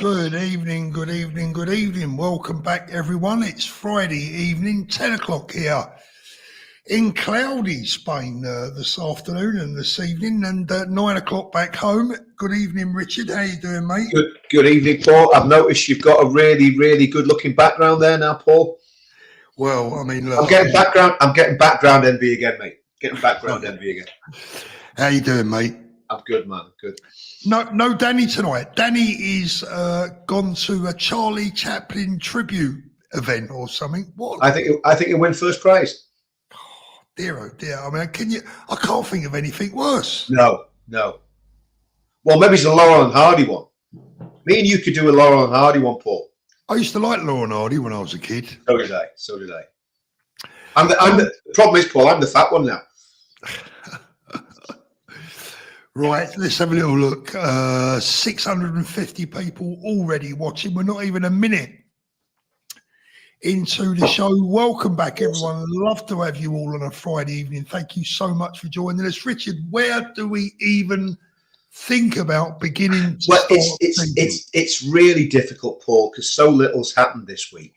Good evening, good evening, good evening. Welcome back, everyone. It's Friday evening, 10 o'clock here in cloudy Spain this afternoon and this evening, and 9 o'clock back home. Good evening, Richard. How you doing, mate? Good evening, Paul. I've noticed you've got a really, really good-looking background there now, Paul. Well, I mean, look, I'm getting background envy again, mate. Getting background envy again. How you doing, mate? I'm good, man. Good. No, Danny tonight. Danny is gone to a Charlie Chaplin tribute event or something. What? I think you win first prize. Oh dear. I mean, I can't think of anything worse. No. Well, maybe it's a Laurel and Hardy one. Me and you could do a Laurel and Hardy one, Paul. I used to like Laurel and Hardy when I was a kid. So did I. I'm the problem is, Paul, I'm the fat one now. Right, let's have a little look. 650 people already watching. We're not even a minute into the show. Welcome back, everyone. Love to have you all on a Friday evening. Thank you so much for joining us. Richard, where do we even think about beginning to Well, it's really difficult, Paul, because so little's happened this week.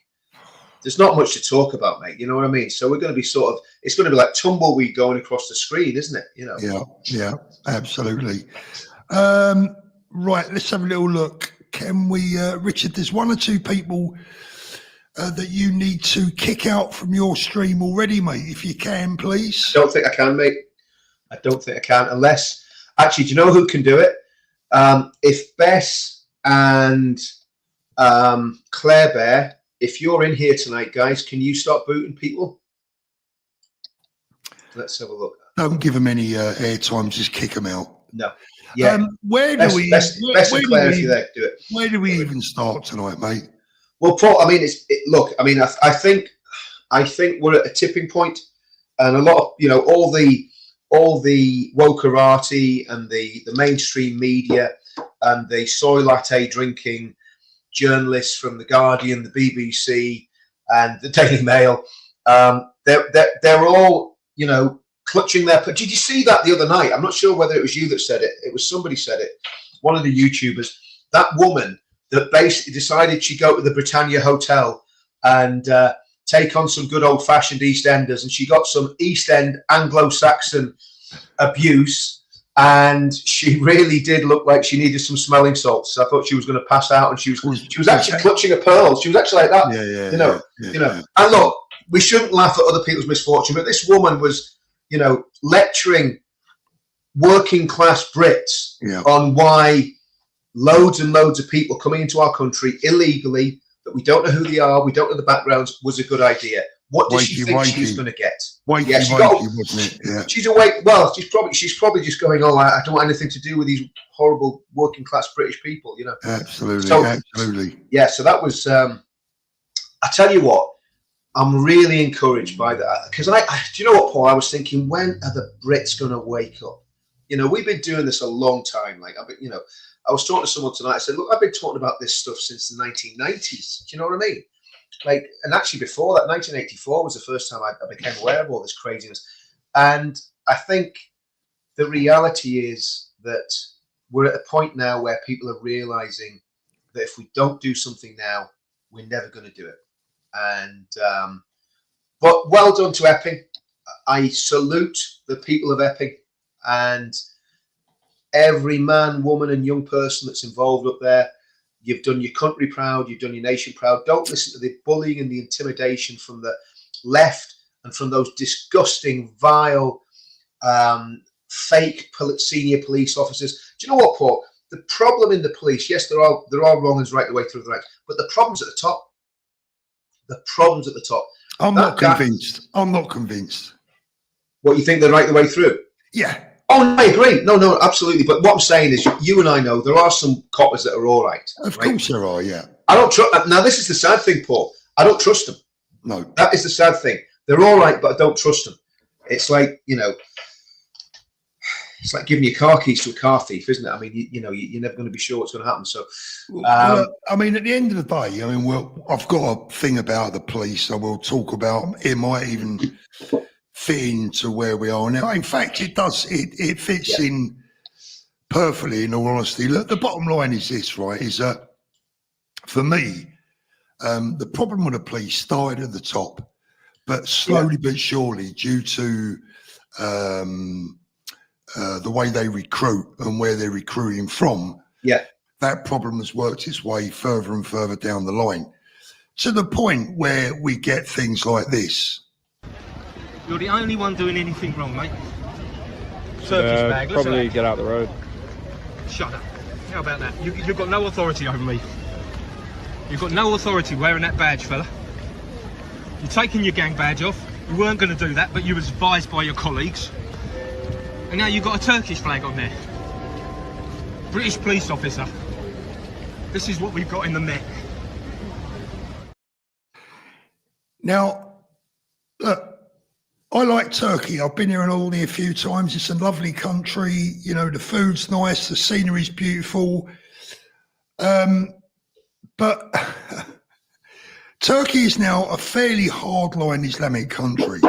There's not much to talk about, mate. You know what I mean? So we're going to be it's going to be like tumbleweed going across the screen, isn't it? You know? Yeah, absolutely. Right, let's have a little look. Can we, Richard, there's one or two people that you need to kick out from your stream already, mate, if you can, please. I don't think I can, mate. I don't think I can, unless, actually, do you know who can do it? If Bess and Claire Bear, if you're in here tonight, guys, can you start booting people? Let's have a look. Don't give them any airtime, just kick them out. No. Yeah. Where do we even start tonight, mate? Well, Paul, I mean, I think we're at a tipping point, and a lot of, all the wokerati and the mainstream media and the soy latte drinking journalists from the Guardian, the BBC, and the Daily Mail, they're all, clutching their. Did you see that the other night? I'm not sure whether it was you that said it. It was somebody said it. One of the YouTubers. That woman that basically decided she'd go to the Britannia Hotel and take on some good old-fashioned EastEnders, and she got some East End Anglo-Saxon abuse. And she really did look like she needed some smelling salts. I thought she was going to pass out, and she was actually clutching her pearls. She was actually like that. Yeah. And look, we shouldn't laugh at other people's misfortune, but this woman was, lecturing working class Brits on why loads and loads of people coming into our country illegally, that we don't know who they are, we don't know the backgrounds, was a good idea. What does she think she's going to get? Wasn't it? Yeah. She's awake. Well, she's probably just going, I don't want anything to do with these horrible working class British people, Absolutely. Yeah, so that was. I tell you what, I'm really encouraged by that, because do you know what, Paul? I was thinking, when are the Brits going to wake up? We've been doing this a long time. I was talking to someone tonight. I said, look, I've been talking about this stuff since the 1990s. Do you know what I mean? And actually before that, 1984 was the first time I became aware of all this craziness. And I think the reality is that we're at a point now where people are realizing that if we don't do something now, we're never going to do it. And but well done to Epping. I salute the people of Epping and every man, woman and young person that's involved up there. You've done your country proud. You've done your nation proud. Don't listen to the bullying and the intimidation from the left and from those disgusting, vile, fake senior police officers. Do you know what, Paul? The problem in the police, yes, there are wrong ones right the way through the ranks, but the problem's at the top. The problem's at the top. I'm not convinced. What, you think they're right the way through? Yeah. Oh, no, I agree. No, absolutely. But what I'm saying is, you and I know there are some coppers that are all right. Of course there are, yeah. I don't trust. Now, this is the sad thing, Paul. I don't trust them. No. That is the sad thing. They're all right, but I don't trust them. It's like, it's like giving your car keys to a car thief, isn't it? I mean, you're never going to be sure what's going to happen. So, I mean, at the end of the day, I've got a thing about the police. I will talk about. It might even fit into where we are now. In fact, it does. It fits in perfectly, in all honesty. Look, the bottom line is this, right, is that for me, the problem with the police started at the top, but slowly but surely, due to the way they recruit and where they're recruiting from, that problem has worked its way further and further down the line, to the point where we get things like this. You're the only one doing anything wrong, mate. Turkish bag, probably get out the road. Shut up. How about that? You've got no authority over me. You've got no authority wearing that badge, fella. You're taking your gang badge off. You weren't going to do that, but you was advised by your colleagues. And now you've got a Turkish flag on there. British police officer. This is what we've got in the Met. Now, look, I like Turkey. I've been here and all there a few times. It's a lovely country. You know, the food's nice, the scenery's beautiful. But Turkey is now a fairly hardline Islamic country.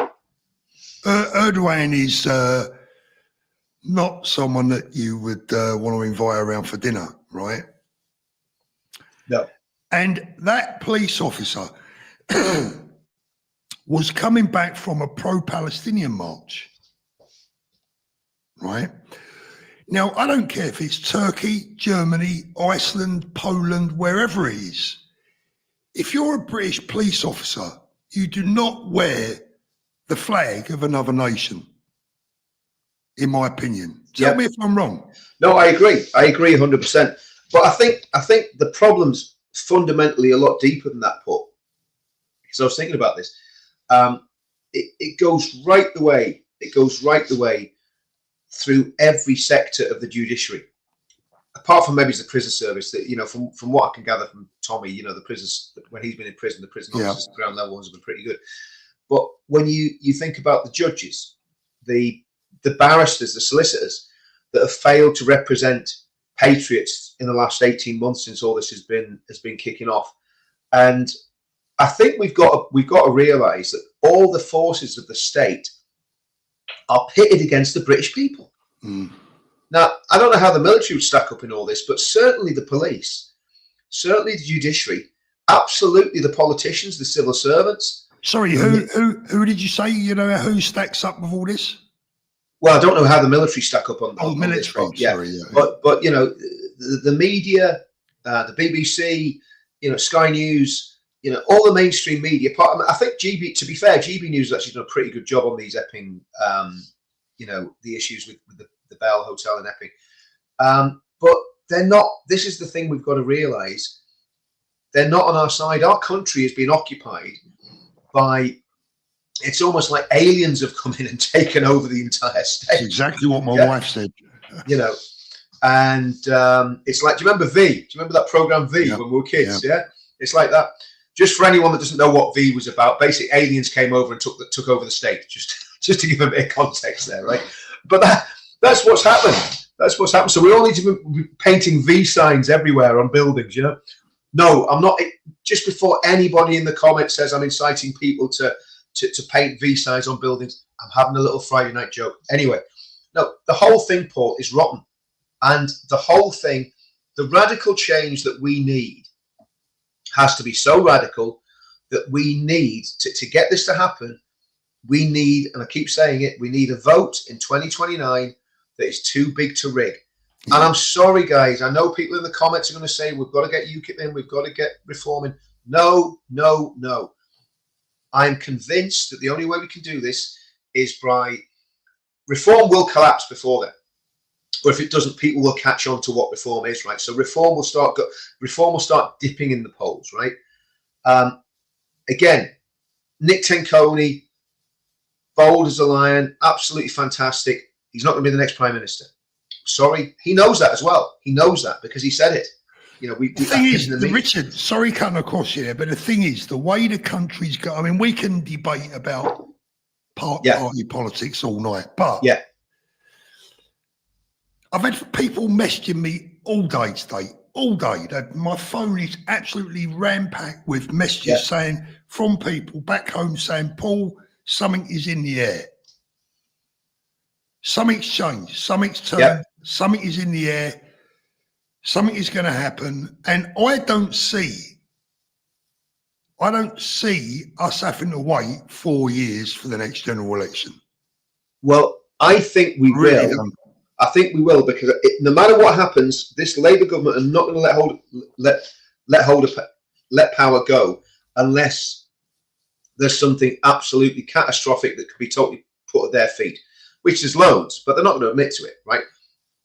Erdogan is not someone that you would want to invite around for dinner, right? No. And that police officer was coming back from a pro-Palestinian march, right? Now, I don't care if it's Turkey, Germany, Iceland, Poland, wherever it is. If you're a British police officer, you do not wear the flag of another nation, in my opinion. Tell me if I'm wrong. No, I agree. I agree 100%. But I think the problem's fundamentally a lot deeper than that, Paul. Because I was thinking about this. It goes right the way. It goes right the way through every sector of the judiciary, apart from maybe the prison service. That, you know, from what I can gather from Tommy, you know, the prisons, when he's been in prison, the prison officers, the ground level ones have been pretty good. But when you think about the judges, the barristers, the solicitors that have failed to represent patriots in the last 18 months since all this has been kicking off, and I think we've got to realise that all the forces of the state are pitted against the British people. Now, I don't know how the military would stack up in all this, but certainly the police, certainly the judiciary, absolutely the politicians, the civil servants. Sorry, who did you say? You know, who stacks up with all this? Well, I don't know how the military stack up on military. This, sorry, But you know, the media, the BBC, you know, Sky News. You know, all the mainstream media. I think GB, to be fair, GB News has actually done a pretty good job on these Epping, you know, the issues with the Bell Hotel in Epping. But they're not, this is the thing we've got to realise, they're not on our side. Our country has been occupied by, it's almost like aliens have come in and taken over the entire state. That's exactly what my wife said. You know, and it's like, do you remember V? Do you remember that programme V when we were kids? Yeah. It's like that. Just for anyone that doesn't know what V was about, basically aliens came over and took over the state. Just to give a bit of context there, right? But that's what's happened. That's what's happened. So we all need to be painting V signs everywhere on buildings, you know? No, I'm not. Just before anybody in the comments says I'm inciting people to paint V signs on buildings, I'm having a little Friday night joke. Anyway, no, the whole thing, Paul, is rotten. And the whole thing, the radical change that we need has to be so radical that we need to get this to happen. We need, and I keep saying it, we need a vote in 2029 that is too big to rig. And I'm sorry, guys. I know people in the comments are going to say, we've got to get UKIP in, we've got to get reform in. No, no, no. I'm convinced that the only way we can do this is by reform will collapse before then. Or if it doesn't, people will catch on to what reform is, right? So reform will start dipping in the polls, right? Again, Nick Tenconi, bold as a lion, absolutely fantastic. He's not going to be the next prime minister. Sorry, he knows that as well. He knows that because he said it. You know, the thing is, Richard, sorry cutting across you there, but the thing is, the way the country's go. I mean, we can debate about party politics all night, but I've had people messaging me all day today, all day. My phone is absolutely ram-packed with messages saying from people back home saying, Paul, something is in the air. Something's changed. Something's turned. Something is in the air. something is going to happen, and I don't see us having to wait 4 years for the next general election. Well, I think we Really will. don't. I think we will, because no matter what happens, this Labour government are not going to let power go unless there's something absolutely catastrophic that could be totally put at their feet, which is loads, but they're not going to admit to it, right?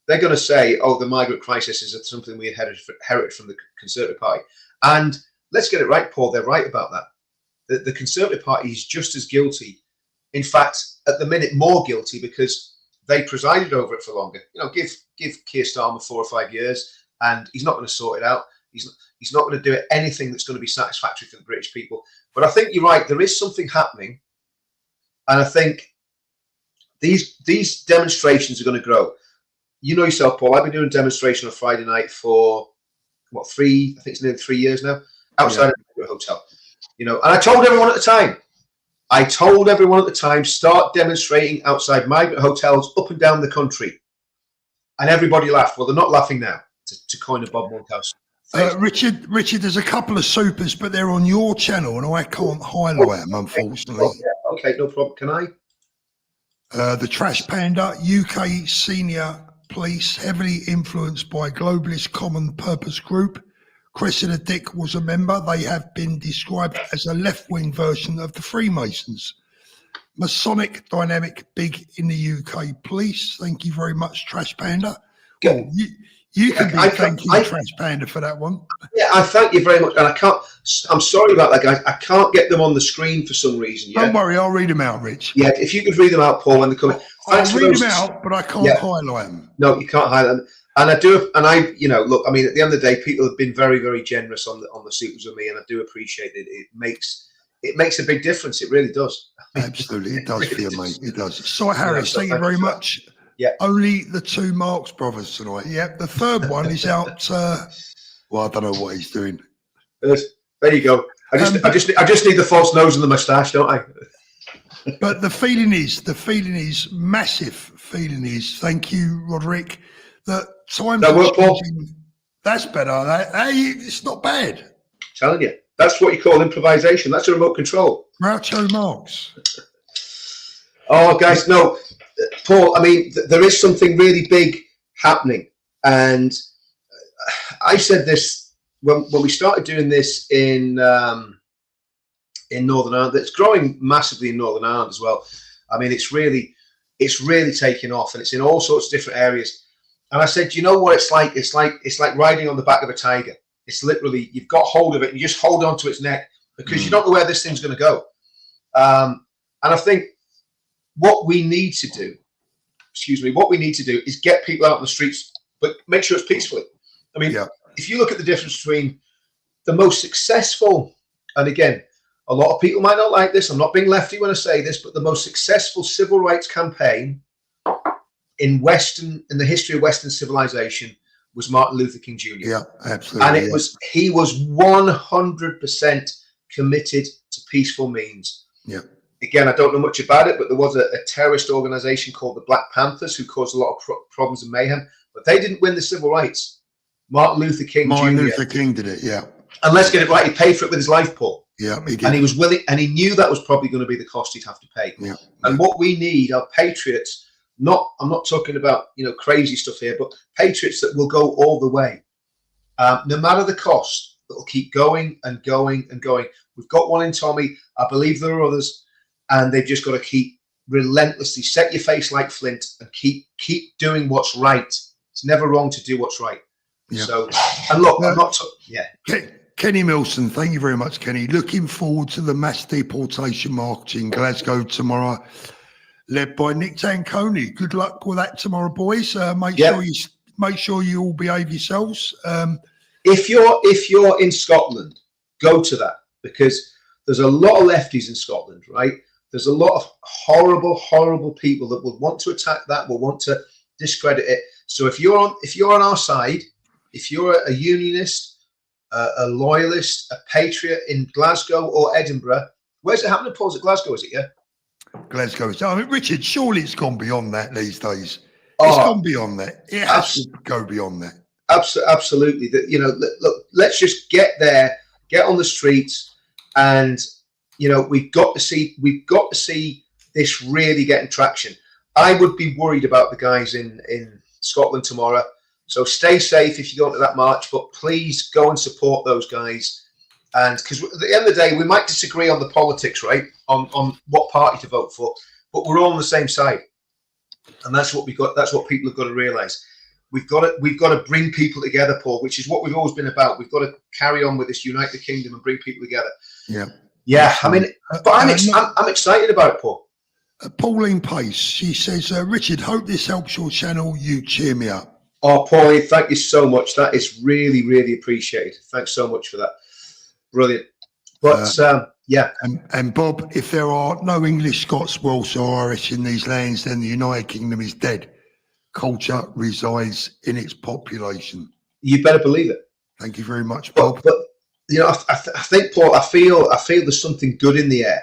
They're going to say, "Oh, the migrant crisis is something we inherited from the Conservative Party," and let's get it right, Paul. They're right about that. The Conservative Party is just as guilty. In fact, at the minute, more guilty, because they presided over it for longer. You know, give Keir Starmer 4 or 5 years, and he's not going to sort it out. He's not going to do anything that's going to be satisfactory for the British people. But I think you're right. There is something happening, and I think these demonstrations are going to grow. You know yourself, Paul. I've been doing a demonstration on Friday night for what, I think it's nearly 3 years now, outside of a hotel. You know, and I told everyone at the time, start demonstrating outside migrant hotels up and down the country. And everybody laughed. Well, they're not laughing now, to coin a Bob Monkhouse. Richard, there's a couple of supers, but they're on your channel, and I can't highlight them, unfortunately. Okay, no problem. Can I? The Trash Panda, UK senior police, heavily influenced by globalist common purpose group. Cressida Dick was a member. They have been described as a left-wing version of the Freemasons. Masonic dynamic big in the UK police. Thank you very much, Trash Panda. Well, you can be thanking Trash Panda for that one. Yeah, I thank you very much. And I'm sorry about that, guys. I can't get them on the screen for some reason. Yeah? Don't worry, I'll read them out, Rich. Yeah, if you could read them out, Paul, when they come in. I'll read them out, but I can't highlight them. No, you can't highlight them. And I do, and I, you know, look, I mean, at the end of the day, people have been very, very generous on the supers with me, and I do appreciate it. It makes a big difference. It really does. Absolutely, it does for you, mate. It does. So, Harris, thank you very much. Yeah. Only the 2 Marx brothers tonight. Yeah. The third one is out. Well, I don't know what he's doing. There you go. I just need the false nose and the moustache, don't I? But the feeling is massive. Feeling is. Thank you, Roderick. That times that work, Paul? That's better. It's not bad. I'm telling you, that's what you call improvisation. That's a remote control. Groucho Marx. Oh, guys, no, Paul. I mean, there is something really big happening, and I said this when we started doing this in Northern Ireland. It's growing massively in Northern Ireland as well. I mean, it's really taking off, and it's in all sorts of different areas. And I said, you know what it's like? It's like riding on the back of a tiger. It's literally, you've got hold of it and you just hold on to its neck, because you don't know where this thing's going to go. And I think what we need to do is get people out on the streets, but make sure it's peacefully. I mean, if you look at the difference between the most successful, and again, a lot of people might not like this, I'm not being lefty when I say this, but the most successful civil rights campaign in the history of Western civilization was Martin Luther King Jr. Yeah, absolutely. And he was 100% committed to peaceful means. Yeah. Again, I don't know much about it, but there was a terrorist organization called the Black Panthers who caused a lot of problems and mayhem, but they didn't win the civil rights. Martin Luther King did it, yeah. And let's get it right, he paid for it with his life, Paul. Yeah, he did. And he was willing, and he knew that was probably going to be the cost he'd have to pay. Yeah. And what we need are patriots. I'm not talking about, you know, crazy stuff here, but patriots that will go all the way, no matter the cost. That will keep going and going and going. We've got one in Tommy. I believe there are others, and they've just got to keep relentlessly set your face like flint and keep doing what's right. It's never wrong to do what's right. Yeah. So, and look, I'm not. Kenny Milson, thank you very much, Kenny. Looking forward to the mass deportation march in Glasgow tomorrow, led by Nick Tanconi. Good luck with that tomorrow, boys. Make sure you all behave yourselves. If you're in Scotland, go to that, because there's a lot of lefties in Scotland, right? There's a lot of horrible people that will want to attack that, will want to discredit it. So if you're on our side, if you're a unionist, a loyalist, a patriot in Glasgow or Edinburgh, where's it happening, Paul? Is it Glasgow? Is it? Yeah. Glasgow. I mean, Richard, surely it's gone beyond that these days. It's gone beyond that. It has to go beyond that. absolutely. That, you know, look, let's just get there, get on the streets, and you know, we've got to see this really getting traction. I would be worried about the guys in Scotland tomorrow. So stay safe if you go to that march, but please go and support those guys. And because at the end of the day, we might disagree on the politics, right? On what party to vote for, but we're all on the same side, and that's what we got. That's what people have got to realise. We've got to bring people together, Paul, which is what we've always been about. We've got to carry on with this, unite the kingdom and bring people together. Yeah. I mean, but I'm excited about it, Paul. Pauline Pace, she says, Richard, hope this helps your channel. You cheer me up. Oh, Pauline, thank you so much. That is really, really appreciated. Thanks so much for that. Brilliant. But yeah. And Bob, if there are no English, Scots, Welsh or Irish in these lands, then the United Kingdom is dead. Culture resides in its population. You better believe it. Thank you very much, Bob. But you know, I think, Paul, I feel there's something good in the air.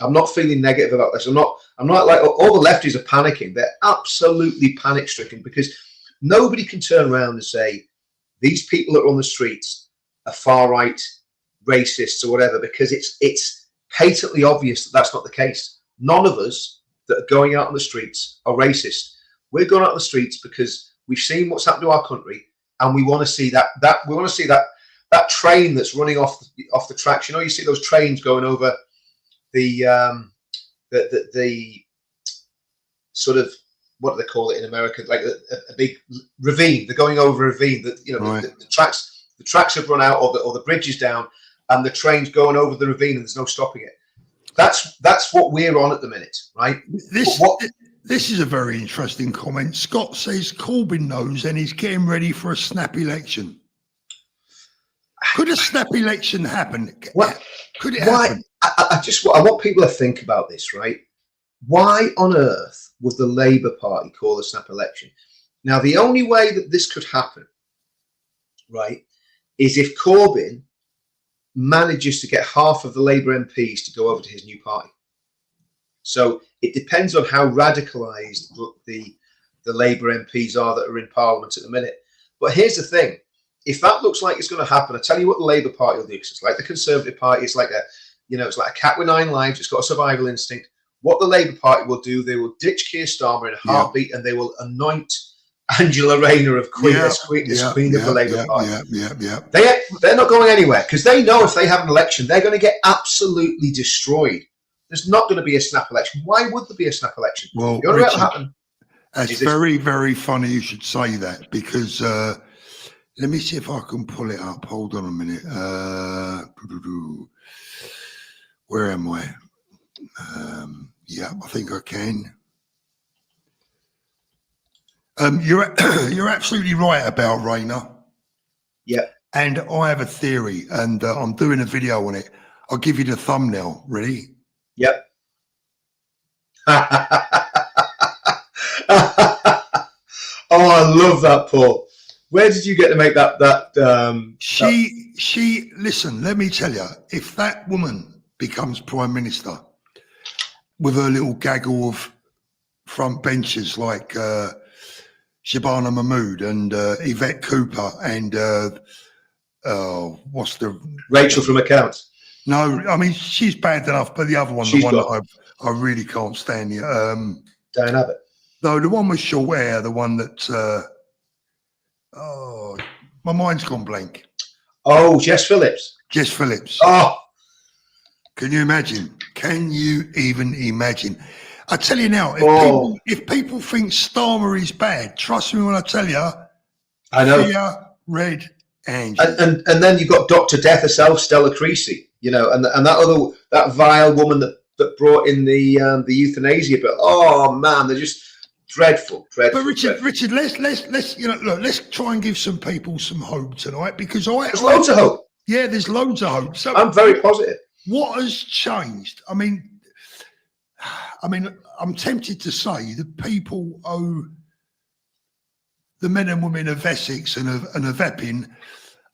I'm not feeling negative about this. I'm not like all the lefties are panicking. They're absolutely panic stricken because nobody can turn around and say these people that are on the streets are far right, racists or whatever, because it's patently obvious that that's not the case. None of us that are going out on the streets are racist. We're going out on the streets because we've seen what's happened to our country, and we want to see that train that's running off the tracks. You know, you see those trains going over the sort of, what do they call it in America? Like a big ravine. They're going over a ravine. That, you know, right. the tracks have run out, or the bridge is down, and the train's going over the ravine, and there's no stopping it. That's what we're on at the minute, right? This is a very interesting comment. Scott says Corbyn knows and he's getting ready for a snap election. Could a snap election happen? Could it happen? I want people to think about this, right? Why on earth would the Labour Party call a snap election? Now, the only way that this could happen, right, is if Corbyn manages to get half of the Labour MPs to go over to his new party. So it depends on how radicalised the Labour MPs are that are in Parliament at the minute. But here's the thing. If that looks like it's going to happen, I tell you what the Labour Party will do. Because it's like the Conservative Party. It's like it's like a cat with 9 lives. It's got a survival instinct. What the Labour Party will do, they will ditch Keir Starmer in a heartbeat, and they will anoint Angela Rayner as Queen of the Labour Party. They're not going anywhere because they know if they have an election, they're going to get absolutely destroyed. There's not going to be a snap election. Why would there be a snap election? Well, Richard, it's very, very funny you should say that, because let me see if I can pull it up. Hold on a minute. Where am I? Yeah, I think I can. You're absolutely right about Rayner. Yeah. And I have a theory, and I'm doing a video on it. I'll give you the thumbnail. Ready? Yep. Oh, I love that, Paul. Where did you get to make that? She listen, let me tell you, if that woman becomes Prime Minister with her little gaggle of front benches like Shabana Mahmood and Yvette Cooper and what's the Rachel from Accounts? No, I mean, she's bad enough, but the other one, that I really can't stand. Don't have it. No, the one with short hair, the one that, my mind's gone blank. Oh, Jess Phillips. Jess Phillips. Oh. Can you imagine? Can you even imagine? I tell you now, if people think Starmer is bad, trust me when I tell you, I know. Fear, Red Angel. And then you've got Dr. Death herself, Stella Creasy, you know, and that vile woman that brought in the euthanasia bill. Oh man, they're just dreadful. But Richard, let's let's try and give some people some hope tonight, because there's loads of hope. Yeah, there's loads of hope. So I'm very positive. What has changed? I mean, I'm tempted to say that people owe the men and women of Essex and of Epping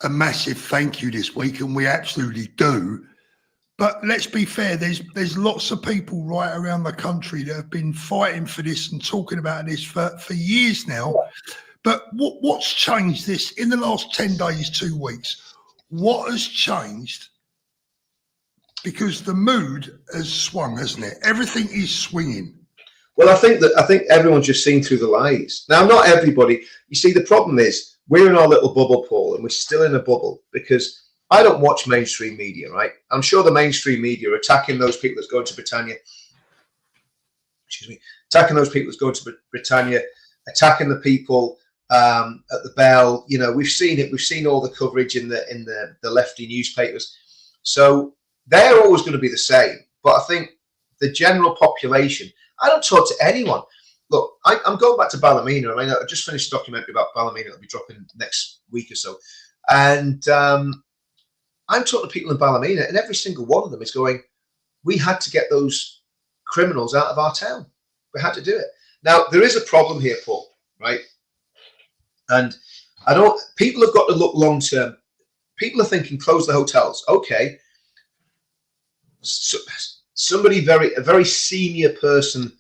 a massive thank you this week, and we absolutely do. But let's be fair, there's lots of people right around the country that have been fighting for this and talking about this for years now, But what's changed this in the last 10 days, 2 weeks? What has changed? Because the mood has swung, hasn't it? Everything is swinging. Well, I think everyone's just seen through the lies. Now, not everybody. You see, the problem is we're in our little bubble, Paul, and we're still in a bubble because I don't watch mainstream media, right? I'm sure the mainstream media are attacking those people that's going to Britannia. Excuse me, attacking those people that's going to Britannia, attacking the people at the Bell. You know, we've seen it. We've seen all the coverage in the lefty newspapers. So they're always going to be the same. But I think the general population. I don't talk to anyone. Look, I'm going back to Ballymena. I mean, I just finished a documentary about Ballymena. It'll be dropping next week or so. And I'm talking to people in Ballymena, and every single one of them is going, we had to get those criminals out of our town. We had to do it. Now, there is a problem here, Paul, right? And people have got to look long term. People are thinking, close the hotels. Okay. So, a very senior person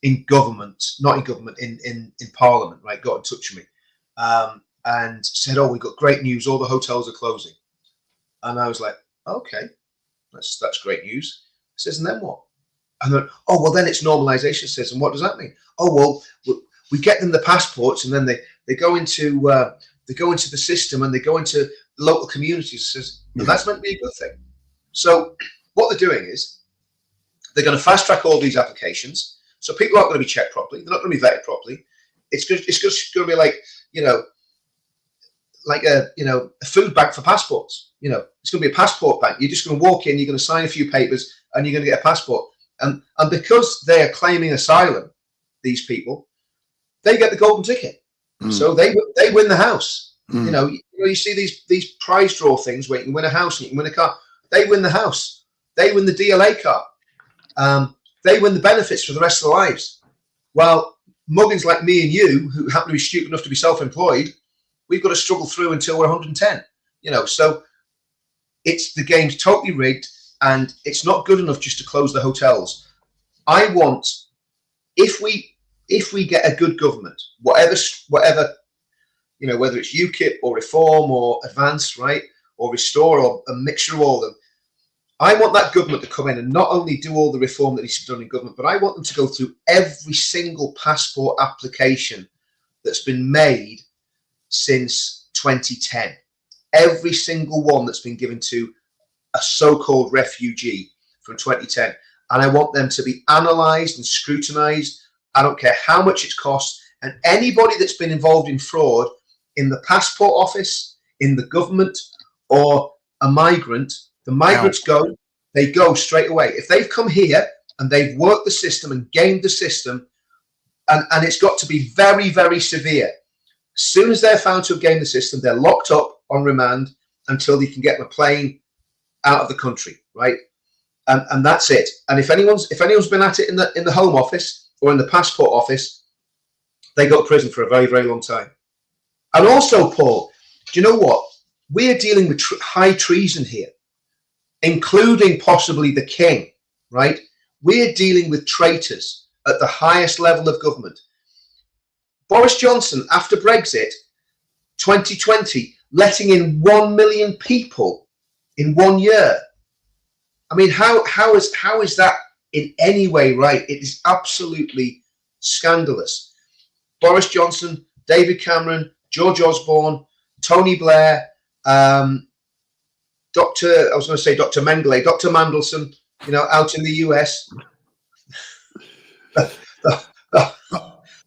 in government, not in government, in Parliament, right, got in touch with me and said, oh, we've got great news. All the hotels are closing. And I was like, okay, that's great news. He says, and then what? And then, oh, well, then it's normalization. Says, and what does that mean? Oh, well, we get them the passports, and then they go into the system, and they go into the local communities. Says, and that's meant to be a good thing. So what they're doing is they're going to fast track all these applications, so people aren't going to be checked properly. They're not going to be vetted properly. It's just going to be like a food bank for passports. You know, it's going to be a passport bank. You're just going to walk in, you're going to sign a few papers, and you're going to get a passport. And because they are claiming asylum, these people, they get the golden ticket. So they win the house. You know, you see these prize draw things where you can win a house and you can win a car. They win the house. They win the DLA car. They win the benefits for the rest of their lives. While muggins like me and you, who happen to be stupid enough to be self-employed, we've got to struggle through until we're 110. You know, so the game's totally rigged, and it's not good enough just to close the hotels. I want, if we get a good government, whatever, you know, whether it's UKIP or Reform or Advance, right, or Restore or a mixture of all of them, I want that government to come in and not only do all the reform that needs to be done in government, but I want them to go through every single passport application that's been made since 2010. Every single one that's been given to a so-called refugee from 2010. And I want them to be analysed and scrutinised. I don't care how much it's cost. And anybody that's been involved in fraud in the passport office, in the government, or a migrant, the migrants they go straight away. If they've come here and they've worked the system and gamed the system, and it's got to be very, very severe. As soon as they're found to have gamed the system, they're locked up on remand until they can get a plane out of the country, right? And that's it. And if anyone's been at it in the Home Office or in the Passport Office, they go to prison for a very, very long time. And also, Paul, do you know what? We're dealing with high treason here, including possibly the king, right? We're dealing with traitors at the highest level of government. Boris Johnson, after Brexit, 2020, letting in 1 million people in 1 year. I mean, how is that in any way right? It is absolutely scandalous. Boris Johnson, David Cameron, George Osborne, Tony Blair, Dr. Mengele, Dr. Mandelson, you know, out in the US.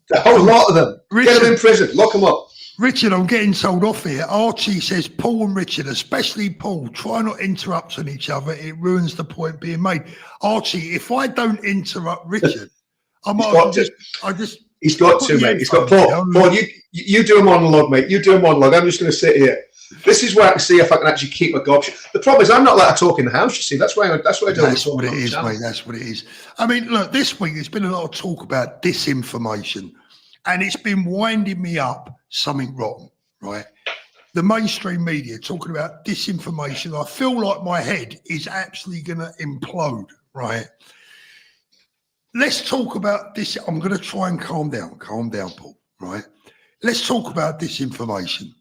The whole lot of them. Richard, get them in prison, lock them up. Richard, I'm getting told off here. Archie says, Paul and Richard, especially Paul, try not interrupt on each other. It ruins the point being made. Archie, if I don't interrupt Richard, I might He's got to, mate. He's got Paul. Paul, you do a monologue, mate. You do a monologue. I'm just going to sit here. This is where I can see if I can actually keep my gob. The problem is I'm not allowed to talk in the house, you see. That's why I do. That's what it is, mate. That's what it is. I mean, look, this week there's been a lot of talk about disinformation, and it's been winding me up something wrong, right? The mainstream media talking about disinformation. I feel like my head is actually going to implode, right? Let's talk about this. I'm going to try and calm down, Paul, right? let's talk about disinformation.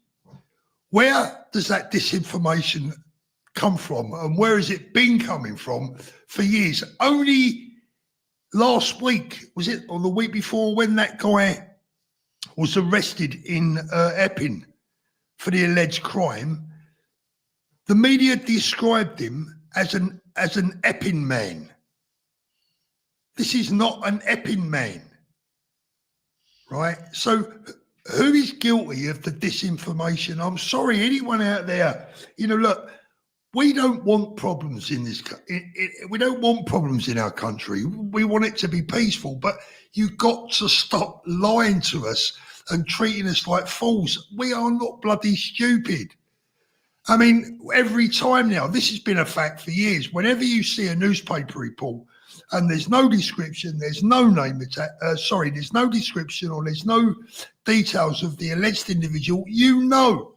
Where does that disinformation come from, and where has it been coming from for years? Only last week, was it, or the week before, when that guy was arrested in Epping for the alleged crime, the media described him as an Epping man. This is not an Epping man, right? So who is guilty of the disinformation? I'm sorry, anyone out there, you know, look, we don't want problems in this. We don't want problems in our country. We want it to be peaceful, but you've got to stop lying to us and treating us like fools. We are not bloody stupid. I mean, every time now, this has been a fact for years. Whenever you see a newspaper report and there's no description, there's no name, there's no description or there's no details of the alleged individual, you know.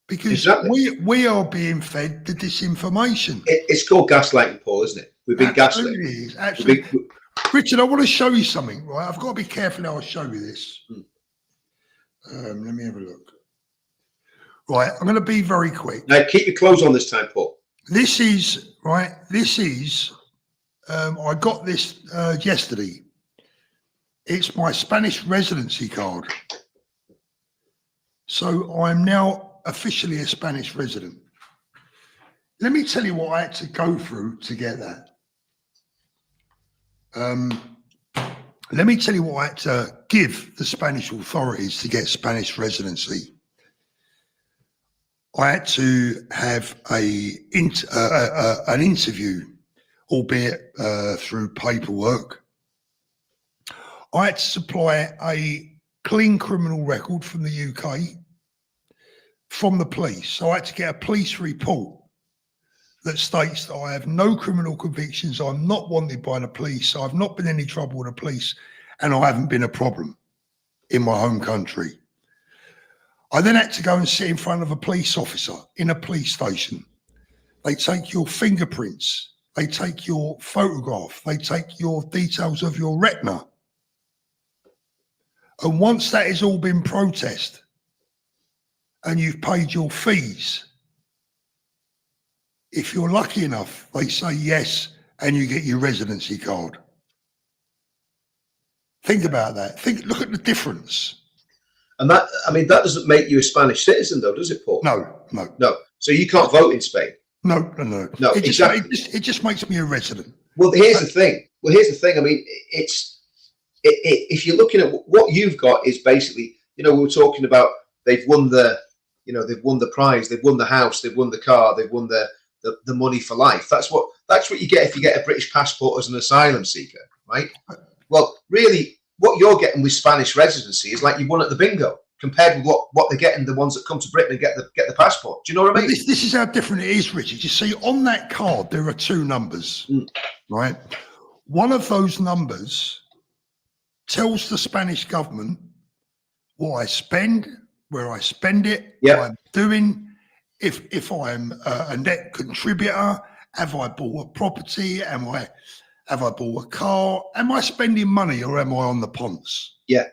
Because exactly. we are being fed the disinformation. It's called gaslighting, Paul, isn't it? We've been gaslit. Absolutely. Richard, I want to show you something, right? I've got to be careful how I show you this. Let me have a look. Right, I'm going to be very quick. Now, keep your clothes on this time, Paul. This is, right, I got this yesterday. It's my Spanish residency card. So I'm now officially a Spanish resident. Let me tell you what I had to go through to get that. Let me tell you what I had to give the Spanish authorities to get Spanish residency. I had to have an interview, albeit through paperwork. I had to supply a clean criminal record from the UK, from the police. So I had to get a police report that states that I have no criminal convictions, I'm not wanted by the police, I've not been in any trouble with the police, and I haven't been a problem in my home country. I then had to go and sit in front of a police officer in a police station. They take your fingerprints, they take your photograph, they take your details of your retina. And once that has all been processed and you've paid your fees, if you're lucky enough, they say yes, and you get your residency card. Think about that. Look at the difference. And that, I mean, that doesn't make you a Spanish citizen, though, does it, Paul? No. So you can't vote in Spain. No. It just makes me a resident. Well, here's the thing. I mean, if you're looking at what you've got is basically, you know, we were talking about they've won the prize, they've won the house, they've won the car, they've won the money for life. That's what you get if you get a British passport as an asylum seeker, right? Well, really, what you're getting with Spanish residency is like you won at the bingo compared with what they're getting the ones that come to Britain and get the passport. Do you know what I mean? This is how different it is, Richard. You see, on that card there are two numbers, right? One of those numbers tells the Spanish government what I spend, where I spend it, what I'm doing. If I'm a net contributor, have I bought a property? Have I bought a car? Am I spending money or am I on the ponce? Yeah.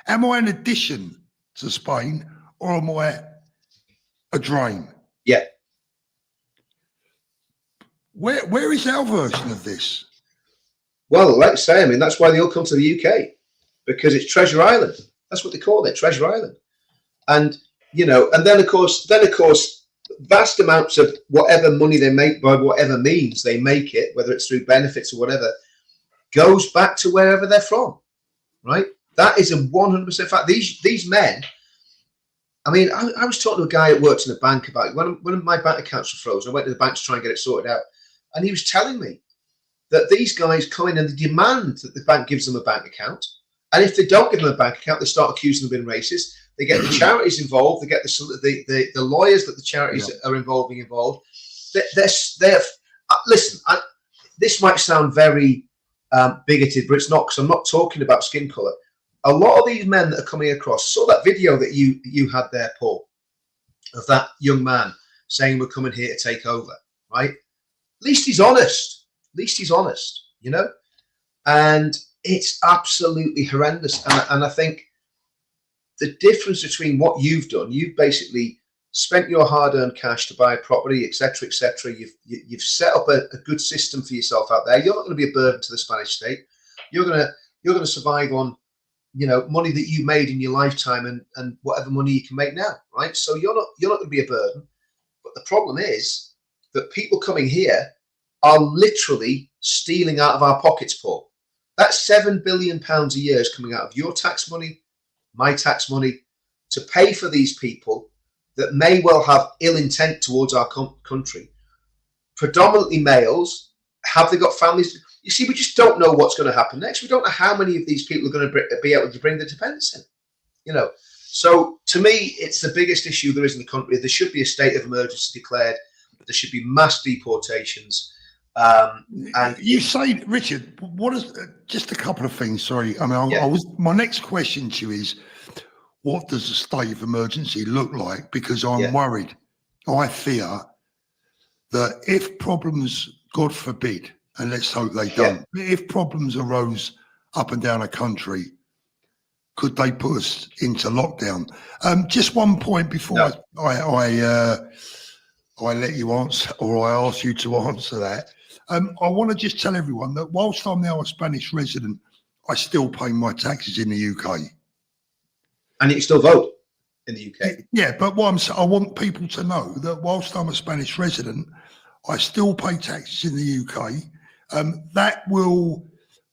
Am I an addition to Spain or am I a drain? Yeah. Where is our version of this? Well, like I say, I mean, that's why they all come to the UK, because it's Treasure Island. That's what they call it, Treasure Island. And you know, and then of course, vast amounts of whatever money they make by whatever means they make it, whether it's through benefits or whatever, goes back to wherever they're from, right? That is a 100% fact. These men, I mean, I was talking to a guy that works in a bank about when my bank accounts were frozen. I went to the bank to try and get it sorted out, and he was telling me that these guys come in and they demand that the bank gives them a bank account, and if they don't give them a bank account, they start accusing them of being racist. They get the charities involved. They get the lawyers that the charities are involved. Listen, this might sound very bigoted, but it's not, because I'm not talking about skin colour. A lot of these men that are coming across, saw that video that you had there, Paul, of that young man saying we're coming here to take over, right? At least he's honest, you know? And it's absolutely horrendous. And I think the difference between what you've done, you've basically spent your hard-earned cash to buy a property, etc., etc. You've set up a good system for yourself out there. You're not going to be a burden to the Spanish state. You're going to survive on, you know, money that you made in your lifetime and whatever money you can make now, right? So you're not going to be a burden. But the problem is that people coming here are literally stealing out of our pockets, Paul. That's £7 billion a year is coming out of your tax money, my tax money, to pay for these people that may well have ill intent towards our country. Predominantly males. Have they got families? You see, we just don't know what's going to happen next. We don't know how many of these people are going to be able to bring their dependents in. You know, so to me, it's the biggest issue there is in the country. There should be a state of emergency declared. There should be mass deportations. And you say, Richard, what is just a couple of things? Sorry, I mean, my next question to you is, what does a state of emergency look like? Because I'm worried. I fear that if problems, God forbid, and let's hope they don't, if problems arose up and down a country, could they put us into lockdown? Just one point before I let you answer, or I ask you to answer that. I want to just tell everyone that whilst I'm now a Spanish resident, I still pay my taxes in the UK. And you still vote in the UK. Yeah, but what I want people to know that whilst I'm a Spanish resident, I still pay taxes in the UK. That will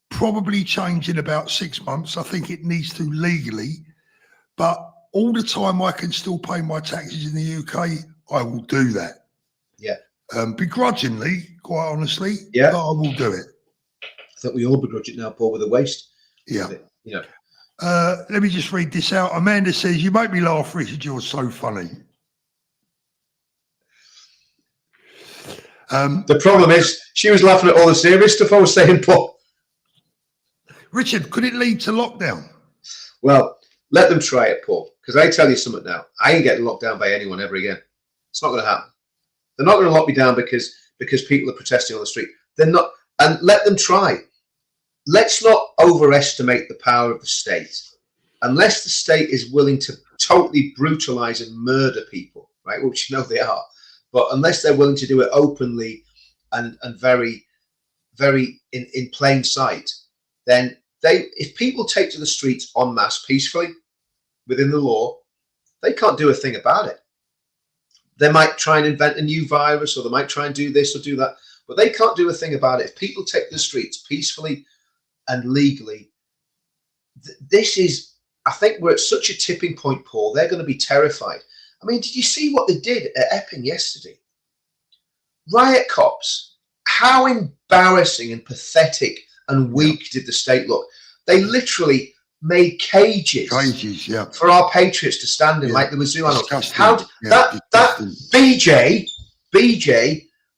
probably change in about 6 months. I think it needs to legally, but all the time I can still pay my taxes in the UK, I will do that. Yeah. Begrudgingly, quite honestly, but I will do it. I think we all begrudge it now, Paul, with the waste. Yeah. You know. Let me just read this out. Amanda says, "You make me laugh, Richard. You're so funny." The problem is she was laughing at all the serious stuff I was saying, Paul. Richard, could it lead to lockdown? Well, let them try it, Paul, because I tell you something now. I ain't getting locked down by anyone ever again. It's not going to happen. They're not going to lock me down because people are protesting on the street. They're not, and let them try. Let's not overestimate the power of the state. Unless the state is willing to totally brutalize and murder people, right, which you know they are, but unless they're willing to do it openly and very, very in plain sight, then if people take to the streets en masse peacefully within the law, they can't do a thing about it. They might try and invent a new virus, or they might try and do this or do that, but they can't do a thing about it. If people take the streets peacefully and legally, this is, I think we're at such a tipping point, Paul. They're going to be terrified. I mean, did you see what they did at Epping yesterday? Riot cops. How embarrassing and pathetic and weak did the state look? They literally made cages for our patriots to stand in, like the Mizzou animals. How that BJ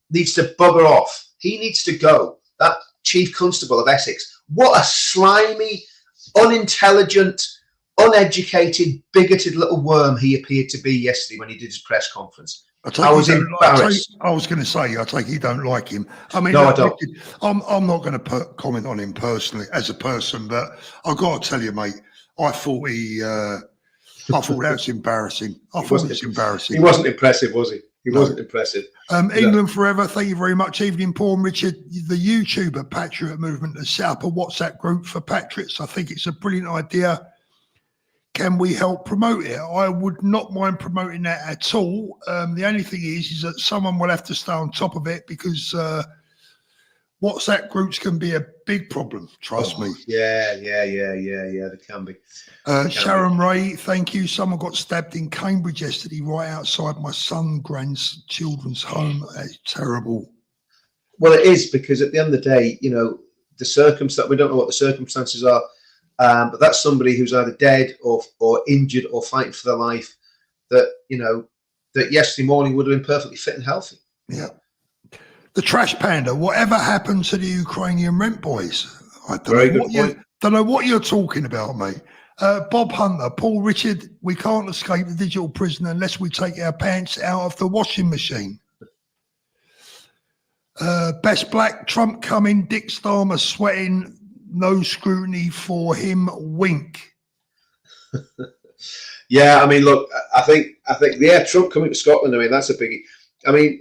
needs to bugger off. He needs to go. That Chief Constable of Essex. What a slimy, unintelligent, uneducated, bigoted little worm he appeared to be yesterday when he did his press conference. I was embarrassed. I was going to say, I take you don't like him. I mean, no, I don't. I'm not going to comment on him personally as a person, but I've got to tell you, mate, I thought that was embarrassing. I thought it was embarrassing. He wasn't impressive, was he? He wasn't impressive. England Forever, thank you very much. Evening, Paul and Richard. The YouTuber Patriot Movement has set up a WhatsApp group for patriots. I think it's a brilliant idea. Can we help promote it? I would not mind promoting that at all. The only thing is that someone will have to stay on top of it, because WhatsApp groups can be a big problem. Trust me. Yeah. They can be. Sharon Ray, thank you. Someone got stabbed in Cambridge yesterday, right outside my grandchildren's home. That's terrible. Well, it is, because at the end of the day, you know, we don't know what the circumstances are. But that's somebody who's either dead or injured or fighting for their life, that, you know, that yesterday morning would have been perfectly fit and healthy. Yeah. The Trash Panda, whatever happened to the Ukrainian rent boys? I don't know what you're talking about, mate. Bob Hunter, Paul, Richard, we can't escape the digital prison unless we take our pants out of the washing machine. Best Black, Trump coming, Dick Starmer sweating, no scrutiny for him. Wink. Yeah, I mean, look, I think, yeah, Trump coming to Scotland. I mean, that's a biggie. I mean,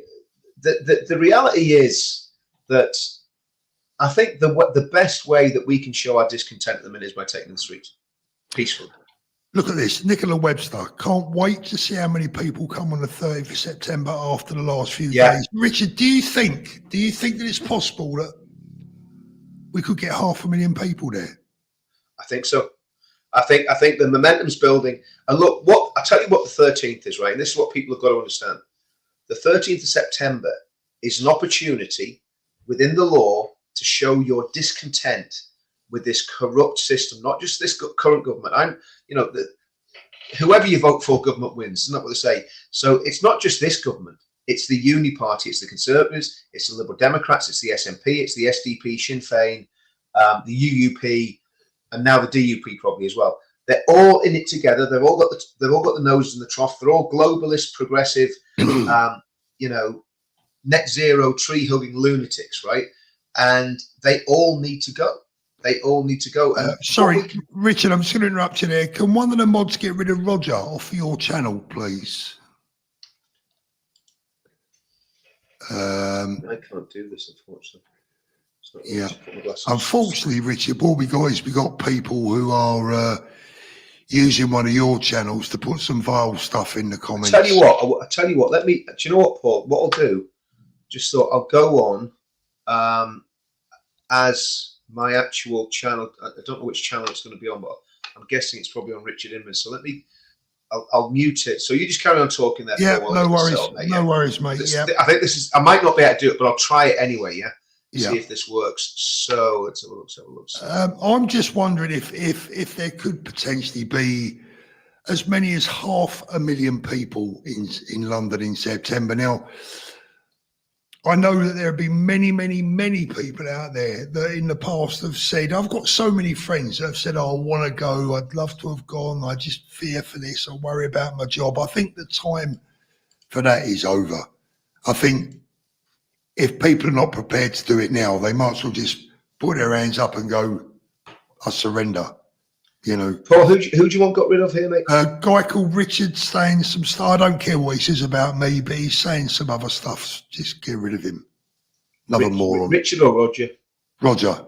the reality is that I think the best way that we can show our discontent at the minute is by taking the streets peacefully. Look at this, Nicola Webster. Can't wait to see how many people come on the 30th of September after the last few days. Richard, do you think that it's possible that we could get 500,000 people there? I think so. I think the momentum's building. And look, I tell you what the 13th is, right? And this is what people have got to understand. The 13th of September is an opportunity within the law to show your discontent with this corrupt system, not just this current government. Whoever you vote for, government wins. Isn't that what they say? So it's not just this government. It's the Uni Party, it's the Conservatives, it's the Liberal Democrats, it's the SNP, it's the SDP, Sinn Féin, the UUP, and now the DUP probably as well. They're all in it together. They've all got the noses in the trough. They're all globalist, progressive, net zero, tree hugging lunatics, right? And they all need to go. They all need to go. Sorry, Richard, I'm just going to interrupt you there. Can one of the mods get rid of Roger off your channel, please? I can't do this, unfortunately. Yeah. Unfortunately, Richard, what we got people who are using one of your channels to put some vile stuff in the comments. I tell you what. Do you know what, Paul? What I'll do? Just thought I'll go on as my actual channel. I don't know which channel it's going to be on, but I'm guessing it's probably on Richard Inman. So I'll mute it. So you just carry on talking there. Yeah, no worries. No worries, mate. Yeah. I think I might not be able to do it, but I'll try it anyway. Yeah. See if this works. So let's have a look. I'm just wondering if there could potentially be as many as 500,000 people in London in September. Now, I know that there have been many, many, many people out there that in the past have said, I've got so many friends that have said, oh, I want to go. I'd love to have gone. I just fear for this. I worry about my job. I think the time for that is over. I think if people are not prepared to do it now, they might as well just put their hands up and go, I surrender. Paul, who do you want got rid of here, mate? A guy called Richard saying some stuff. I don't care what he says about me, but he's saying some other stuff. Just get rid of him. Another moron. Richard or Roger? Roger.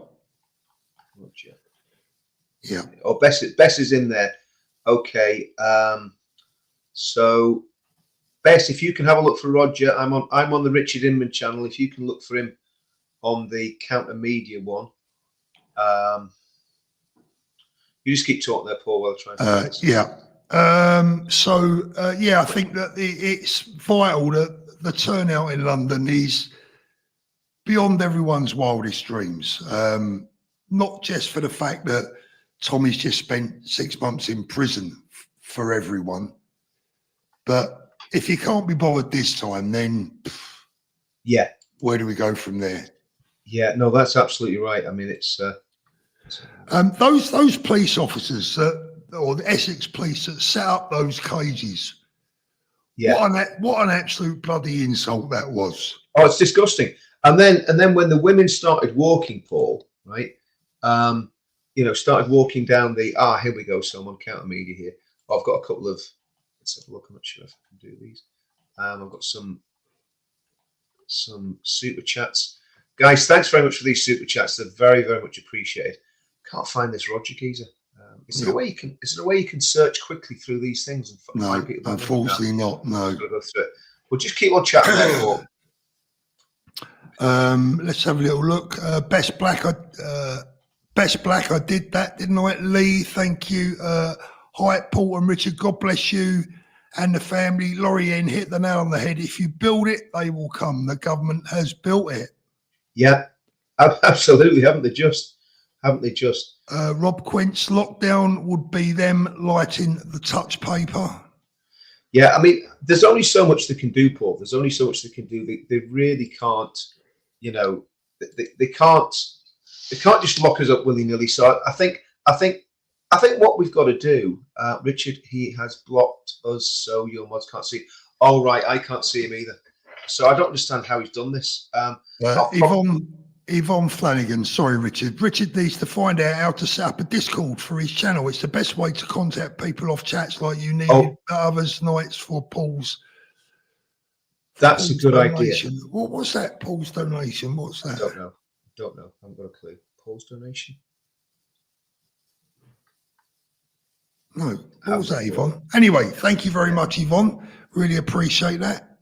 Yeah. Oh, Bess is in there. Okay. So Bess, if you can have a look for Roger, I'm on the Richard Inman channel. If you can look for him on the Counter Media one. You just keep talking there, Paul, while I try and yeah. I think that it's vital that the turnout in London is beyond everyone's wildest dreams. Not just for the fact that Tommy's just spent 6 months in prison for everyone, but if you can't be bothered this time, then where do we go from there? Yeah, no, that's absolutely right. I mean, it's those police officers or the Essex police that set up those cages. Yeah, what an absolute bloody insult that was. Oh, it's disgusting. And then when the women started walking, Paul, right? Started walking down the here we go. So I'm on Counter Media here. I've got a couple of. Let's have a look. I'm not sure if I can do these. I've got some super chats, guys. Thanks very much for these super chats. They're very, very much appreciated. Can't find this Roger geezer. Is there a way you can search quickly through these things and find people? Unfortunately not. No. Go through it. We'll just keep on chatting. Let's have a little look. Best Black, I did that, didn't I? Lee, thank you. Hi, Paul and Richard. God bless you and the family. Laurie N hit the nail on the head. If you build it, they will come. The government has built it. Yeah, absolutely. Haven't they just? Rob Quince, lockdown would be them lighting the touch paper. Yeah, I mean, there's only so much they can do, Paul. There's only so much they can do. They really can't, they can't just lock us up willy-nilly. So I think what we've got to do, Richard, he has blocked us so your mods can't see. Oh, right, I can't see him either. So I don't understand how he's done this. Yvonne Flanagan, sorry, Richard. Richard needs to find out how to set up a Discord for his channel. It's the best way to contact people off chats like you needed others nights for Paul's. That's a good donation. idea. What's that, Paul's donation? What's that? Don't know. I haven't got a clue. Paul's donation? No. What was that, Yvonne? Anyway, thank you very much, Yvonne. Really appreciate that.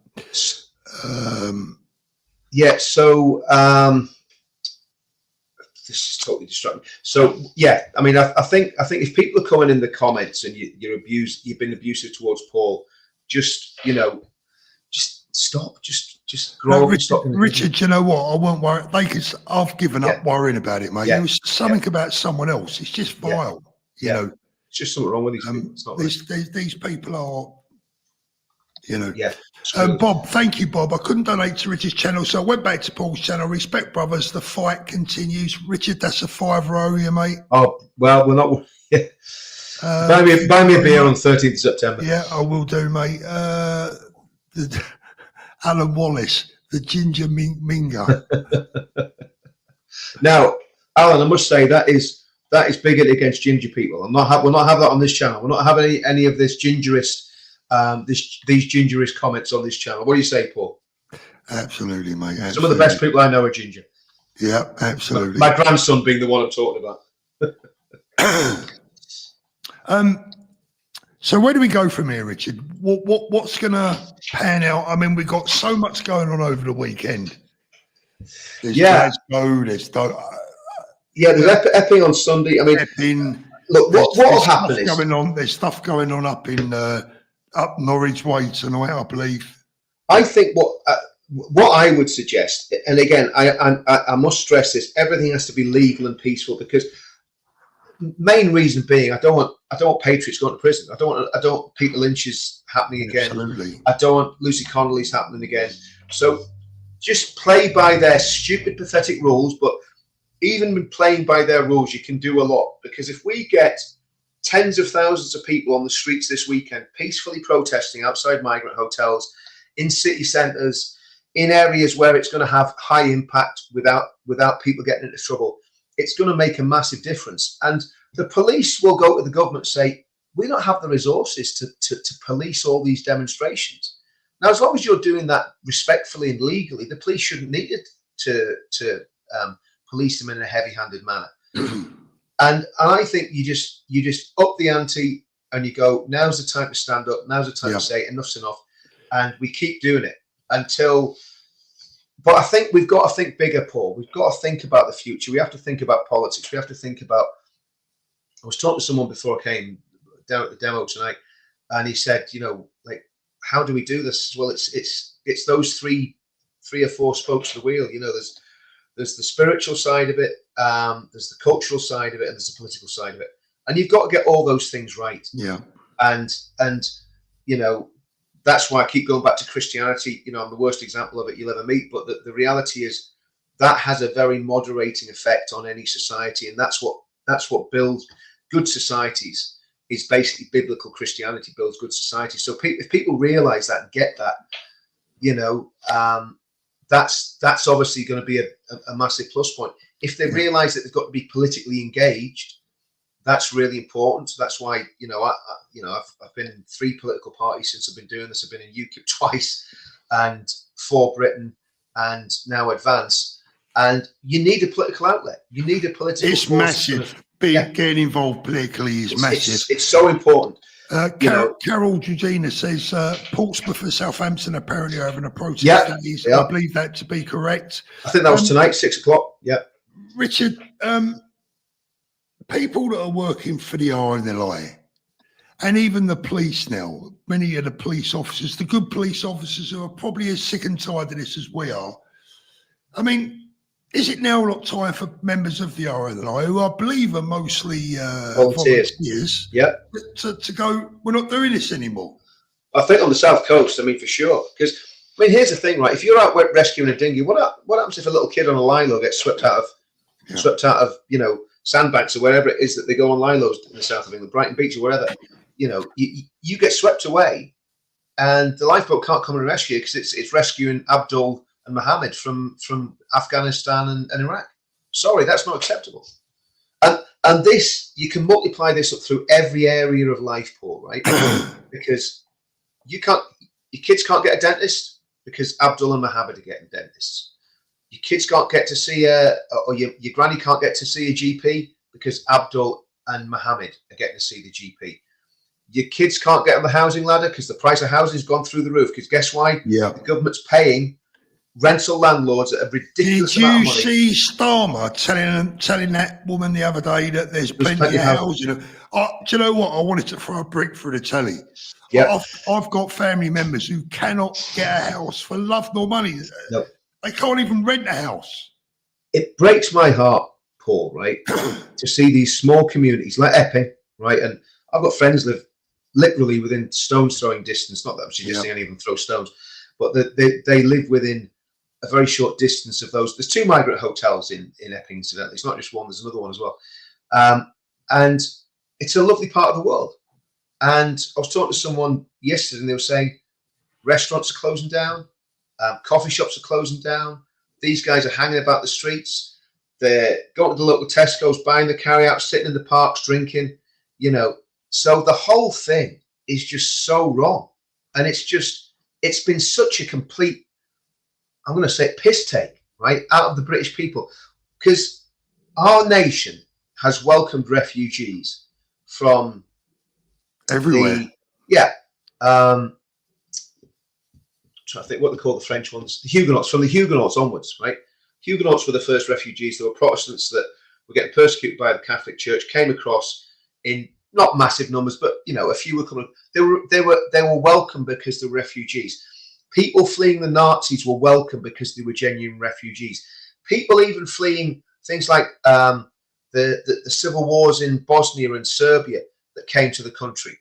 Yeah, so this is totally distracting. So yeah, I mean, I think if people are coming in the comments and you've been abusive towards Paul, just just stop, just grow up and stop. Richard, you know what? I won't worry. I've given up worrying about it, mate. Yeah. It was something about someone else. It's just vile. You know, it's just something wrong with these people. It's not these people are. Yeah. Bob, thank you, Bob. I couldn't donate to Richard's channel, so I went back to Paul's channel. Respect, brothers. The fight continues. Richard, that's a $5 you, mate. Oh, well, we're not. Yeah. Buy me a beer on 13th of September. Yeah, I will do, mate. Alan Wallace, the ginger mingo. Now, Alan, I must say that is bigoted against ginger people. We'll not have that on this channel. We're not having any of this gingerist. These gingerist comments on this channel. What do you say, Paul? Absolutely, mate. Absolutely. Some of the best people I know are ginger. Yeah, absolutely. My grandson being the one I'm talking about. So where do we go from here, Richard? What's going to pan out? I mean, we've got so much going on over the weekend. There's Glasgow, there's Epping on Sunday. I mean, Epping, look, what will happen is there's stuff going on up in up Norwich Way tonight, I believe. I think what I would suggest, and again, I must stress this: everything has to be legal and peaceful, because main reason being, I don't want patriots going to prison. I don't want Peter Lynch's happening again. Absolutely. I don't want Lucy Connolly's happening again. So just play by their stupid, pathetic rules. But even with playing by their rules, you can do a lot, because if we get tens of thousands of people on the streets this weekend peacefully protesting outside migrant hotels, in city centres, in areas where it's going to have high impact without people getting into trouble, it's going to make a massive difference. And the police will go to the government and say, we don't have the resources to police all these demonstrations. Now, as long as you're doing that respectfully and legally, the police shouldn't need it to police them in a heavy-handed manner. And I think you just up the ante and you go, now's the time to stand up, now's the time to say enough's enough, and we keep doing it until. But I think we've got to think bigger, Paul. We've got to think about the future. We have to think about politics. We have to think about. I was talking to someone before I came down at the demo tonight, and he said, like, how do we do this? Well, it's those three or four spokes of the wheel. There's the spiritual side of it, there's the cultural side of it, and there's the political side of it. And you've got to get all those things right. Yeah. And that's why I keep going back to Christianity. I'm the worst example of it you'll ever meet. But the reality is that has a very moderating effect on any society. And that's what builds good societies, is basically biblical Christianity builds good society. So if people realize that and get that, that's obviously going to be a massive plus point. If they realize that they've got to be politically engaged, that's really important. So that's why, I've been in 3 political parties since I've been doing this. I've been in UKIP twice, and For Britain, and now Advance. And you need a political outlet. You need a political. It's massive. Getting involved politically is massive. It's so important. Carol Georgina says Portsmouth and Southampton apparently are having a protest. Yeah, I believe that to be correct. I think that was tonight, 6 o'clock. Yeah. Richard, people that are working for the RNLI, and even the police now, many of the police officers, the good police officers who are probably as sick and tired of this as we are. I mean, is it now not time for members of the RNLI, who I believe are mostly volunteers, to go, we're not doing this anymore? I think on the South Coast, for sure. Because, here's the thing, right? If you're out rescuing a dinghy, what happens if a little kid on a lilo gets swept out of sandbanks or wherever it is that they go on lilos in the south of England, Brighton Beach or wherever? You get swept away, and the lifeboat can't come and rescue you because it's rescuing Abdul and Mohammed from Afghanistan and Iraq. Sorry, that's not acceptable. And this, you can multiply this up through every area of life, Paul, right? Because your kids can't get a dentist because Abdul and Mohammed are getting dentists. Your kids can't get to see or your granny can't get to see a GP because Abdul and Mohammed are getting to see the GP. Your kids can't get on the housing ladder because the price of housing has gone through the roof. Because guess why? Yeah. The government's paying rental landlords at a ridiculous amount of money. Did you see Starmer telling that woman the other day that there's plenty of housing? Do you know what? I wanted to throw a brick through the telly. Yeah. I've got family members who cannot get a house for love nor money. No. They can't even rent a house. It breaks my heart, Paul, right, to see these small communities like Epping, right? And I've got friends live literally within stone's throwing distance. Not that I'm suggesting any of them throw stones, but they live within a very short distance of those. There's 2 migrant hotels in Epping, incidentally. It's not just one, there's another one as well. And it's a lovely part of the world. And I was talking to someone yesterday and they were saying restaurants are closing down, coffee shops are closing down. These guys are hanging about the streets. They're going to the local Tesco's, buying the carry-out, sitting in the parks, drinking, you know. So the whole thing is just so wrong. And it's been such a complete, I'm going to say, piss take, right, out of the British people. Because our nation has welcomed refugees from everywhere. Trying to think what they call the French ones, the Huguenots, from the Huguenots onwards, right? Huguenots were the first refugees. There were Protestants that were getting persecuted by the Catholic Church, came across in not massive numbers, but you know, a few were coming. They were welcome because they were refugees. People fleeing the Nazis were welcome because they were genuine refugees. People even fleeing things like the civil wars in Bosnia and Serbia that came to the country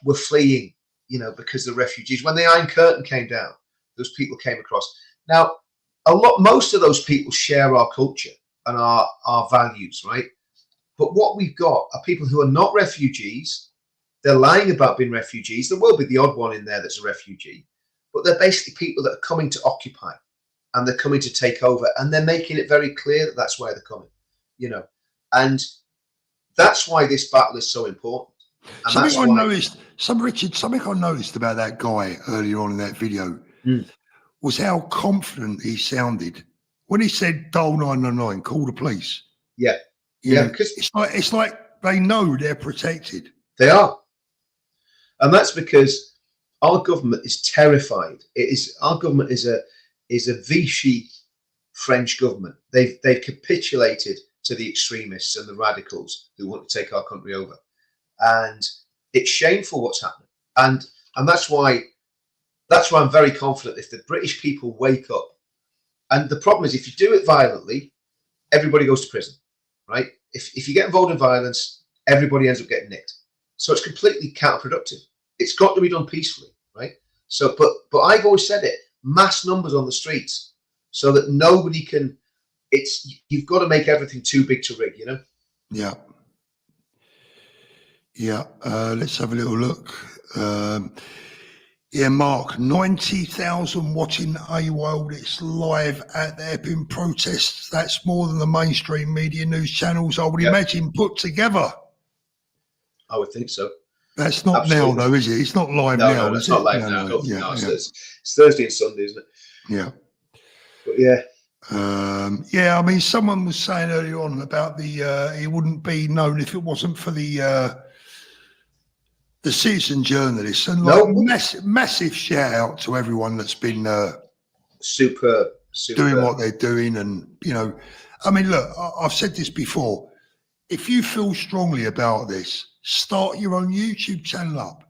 were fleeing, you know, because they're refugees. When the Iron Curtain came down, those people came across. Now, most of those people share our culture and our values, right? But what we've got are people who are not refugees. They're lying about being refugees. There will be the odd one in there that's a refugee, but they're basically people that are coming to occupy and they're coming to take over, and they're making it very clear that that's why they're coming, you know. And that's why this battle is so important. And something I noticed about that guy earlier on in that video was how confident he sounded when he said dial 999, call the police. Yeah. Yeah, because it's like they know they're protected. They are. And that's because our government is terrified. Our government is a Vichy French government. They've capitulated to the extremists and the radicals who want to take our country over. And it's shameful what's happening. And that's why I'm very confident if the British people wake up. And the problem is, if you do it violently, everybody goes to prison, right? If you get involved in violence, everybody ends up getting nicked. So it's completely counterproductive. It's got to be done peacefully, right? So, but I've always said it, mass numbers on the streets so that nobody can, you've got to make everything too big to rig, you know? Yeah. Yeah, let's have a little look. Yeah, Mark, 90,000 watching A World. It's live at the Epping protests. That's more than the mainstream media news channels, I would imagine, put together. I would think so. That's not now, though, is it? It's not live now. No, it's not live now. No. It's Thursday and Sunday, isn't it? Yeah. But yeah. Yeah, I mean, someone was saying earlier on about it wouldn't be known if it wasn't for the citizen journalists, and massive shout out to everyone that's been super doing what they're doing. And you know, I mean, look, I've said this before. If you feel strongly about this, start your own YouTube channel up.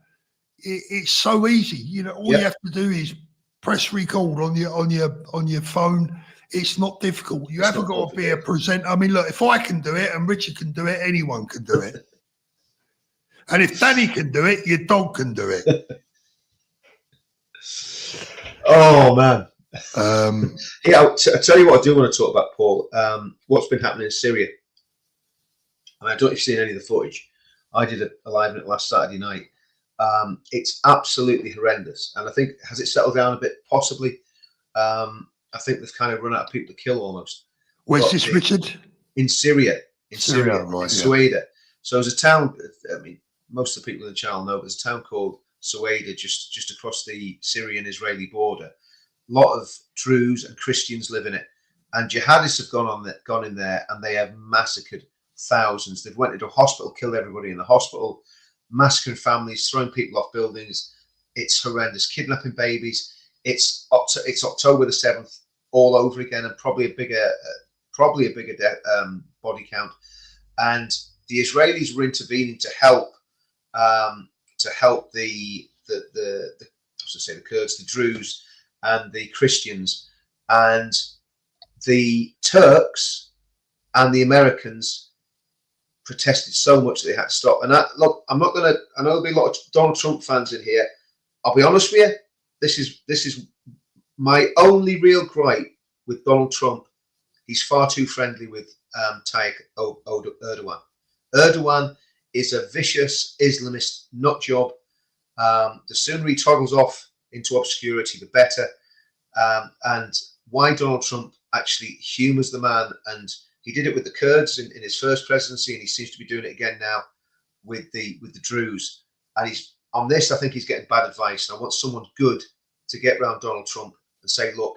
It's so easy. You know, all you have to do is press record on your phone. It's not difficult. You haven't got to be a presenter. I mean, look, if I can do it and Richard can do it, anyone can do it. And if Danny can do it, your dog can do it. Oh, man. Yeah, I'll tell you what I do want to talk about, Paul. What's been happening in Syria. And I don't know if you've seen any of the footage. I did a live in it last Saturday night. It's absolutely horrendous. And I think, has it settled down a bit? Possibly. I think they've kind of run out of people to kill almost. Where's this, Richard? In Syria, Syria, in right, Sueda. So there's a town, I mean, most of the people in the channel know, but there's a town called Sueda just across the Syrian-Israeli border. A lot of Druze and Christians live in it. And jihadists have gone in there and they have massacred thousands. They've went into a hospital, killed everybody in the hospital, massacring families, throwing people off buildings. It's horrendous. Kidnapping babies. It's October the 7th all over again, and probably a bigger body count. And the Israelis were intervening to help the Kurds, the Druze, and the Christians, and the Turks and the Americans protested so much that they had to stop. And look, I'm not going to. I know there'll be a lot of Donald Trump fans in here. I'll be honest with you. This is my only real gripe with Donald Trump. He's far too friendly with Tayyip Erdogan. Erdogan is a vicious Islamist nut job. The sooner he toggles off into obscurity, the better. And why Donald Trump actually humours the man, and he did it with the Kurds in his first presidency, and he seems to be doing it again now with the Druze. And he's on this. I think he's getting bad advice. And I want someone good to get around Donald Trump and say, look,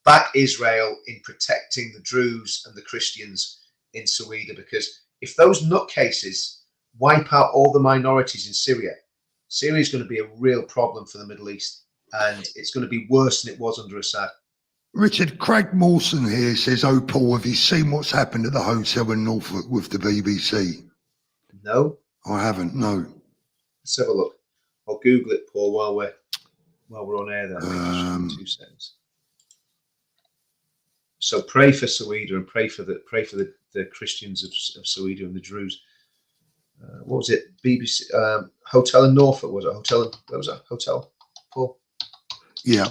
back Israel in protecting the Druze and the Christians in Sueda, because if those nutcases wipe out all the minorities in Syria, Syria is going to be a real problem for the Middle East, and it's going to be worse than it was under Assad. Richard, Craig Mawson here says, "Oh, Paul, have you seen what's happened at the hotel in Norfolk with the BBC?" No, I haven't. No. Let's have a look. I'll Google it, Paul, while we're on air. There, 2 seconds. So pray for Sueda and pray for the Christians of Sueda and the Druze. What was it? BBC hotel in Norfolk, was it? Where was that hotel? Paul? Yeah.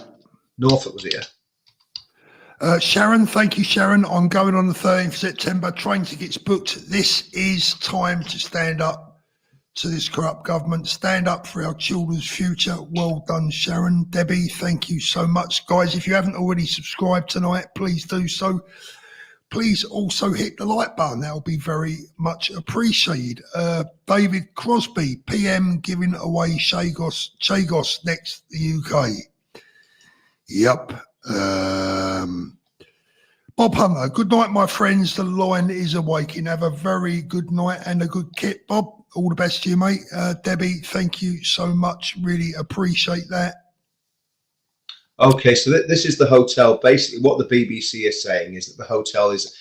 Norfolk, was it? Yeah. Sharon, thank you, Sharon. I'm going on the 13th of September. Train tickets booked. This is time to stand up to this corrupt government. Stand up for our children's future. Well done, Sharon. Debbie, thank you so much. Guys, if you haven't already subscribed tonight, please do so. Please also hit the like button. That will be very much appreciated. David Crosby, PM, giving away Chagos next the UK. Yep. Bob Hunter, good night, my friends. The line is awakening. Have a very good night and a good kit, Bob. All the best to you, mate. Debbie, thank you so much. Really appreciate that. Okay, so this is the hotel. Basically, what the BBC is saying is that the hotel is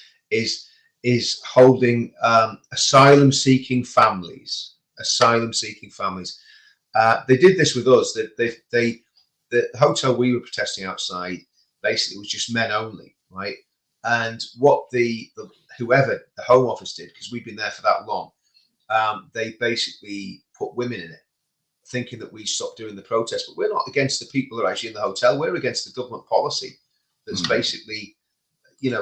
holding asylum-seeking families. They did this with us. The hotel we were protesting outside basically was just men only, right? And what whoever the Home Office did, because we've been there for that long, they basically put women in it, thinking that we stopped doing the protest. But we're not against the people that are actually in the hotel. We're against the government policy that's basically,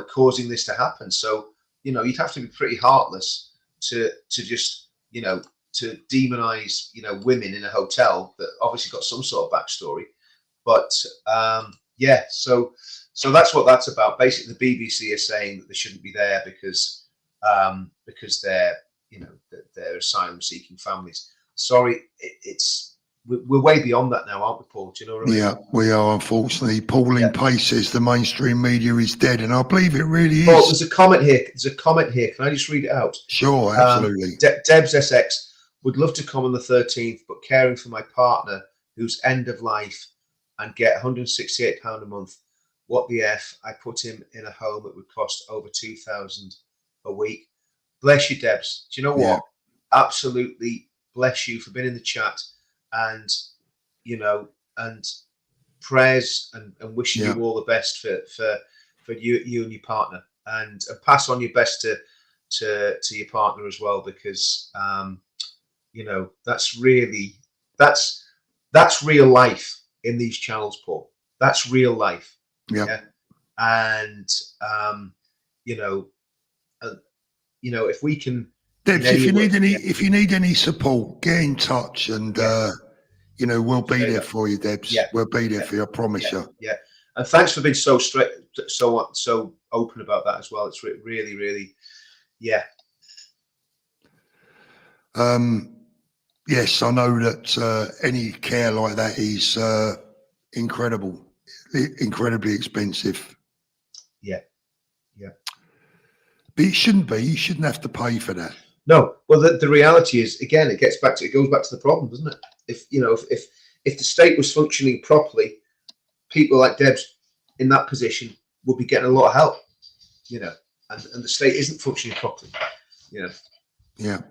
causing this to happen. So, you'd have to be pretty heartless to just, to demonize, women in a hotel that obviously got some sort of backstory. But so that's what that's about. Basically, the BBC is saying that they shouldn't be there because they're they're asylum-seeking families. Sorry, we're way beyond that now, aren't we, Paul? Do you know what I mean? Yeah, we are, unfortunately. Pauline Pace says the mainstream media is dead, and I believe it really is. Paul, there's a comment here. Can I just read it out? Sure, absolutely. Debs SX would love to come on the 13th, but caring for my partner who's end of life and get £168 a month. What the F? I put him in a home that would cost over $2,000 a week. Bless you, Debs. Do you know what? Yeah. Absolutely bless you for being in the chat, and and prayers and wishing you all the best for you and your partner, and pass on your best to your partner as well, because that's real life in these channels, Paul. That's real life. Yeah. And if we can, Debs, if you need any support, get in touch, and we'll be there for you, Debs. Yeah. We'll be there for you, I promise you. Yeah. And thanks for being so straight, so open about that as well. It's really, really, yeah. Yes, I know that any care like that is incredibly expensive. Yeah. But it shouldn't be. You shouldn't have to pay for that. No. Well, the reality is, again, it goes back to the problem, doesn't it? If the state was functioning properly, people like Deb's in that position would be getting a lot of help, and the state isn't functioning properly, Yeah.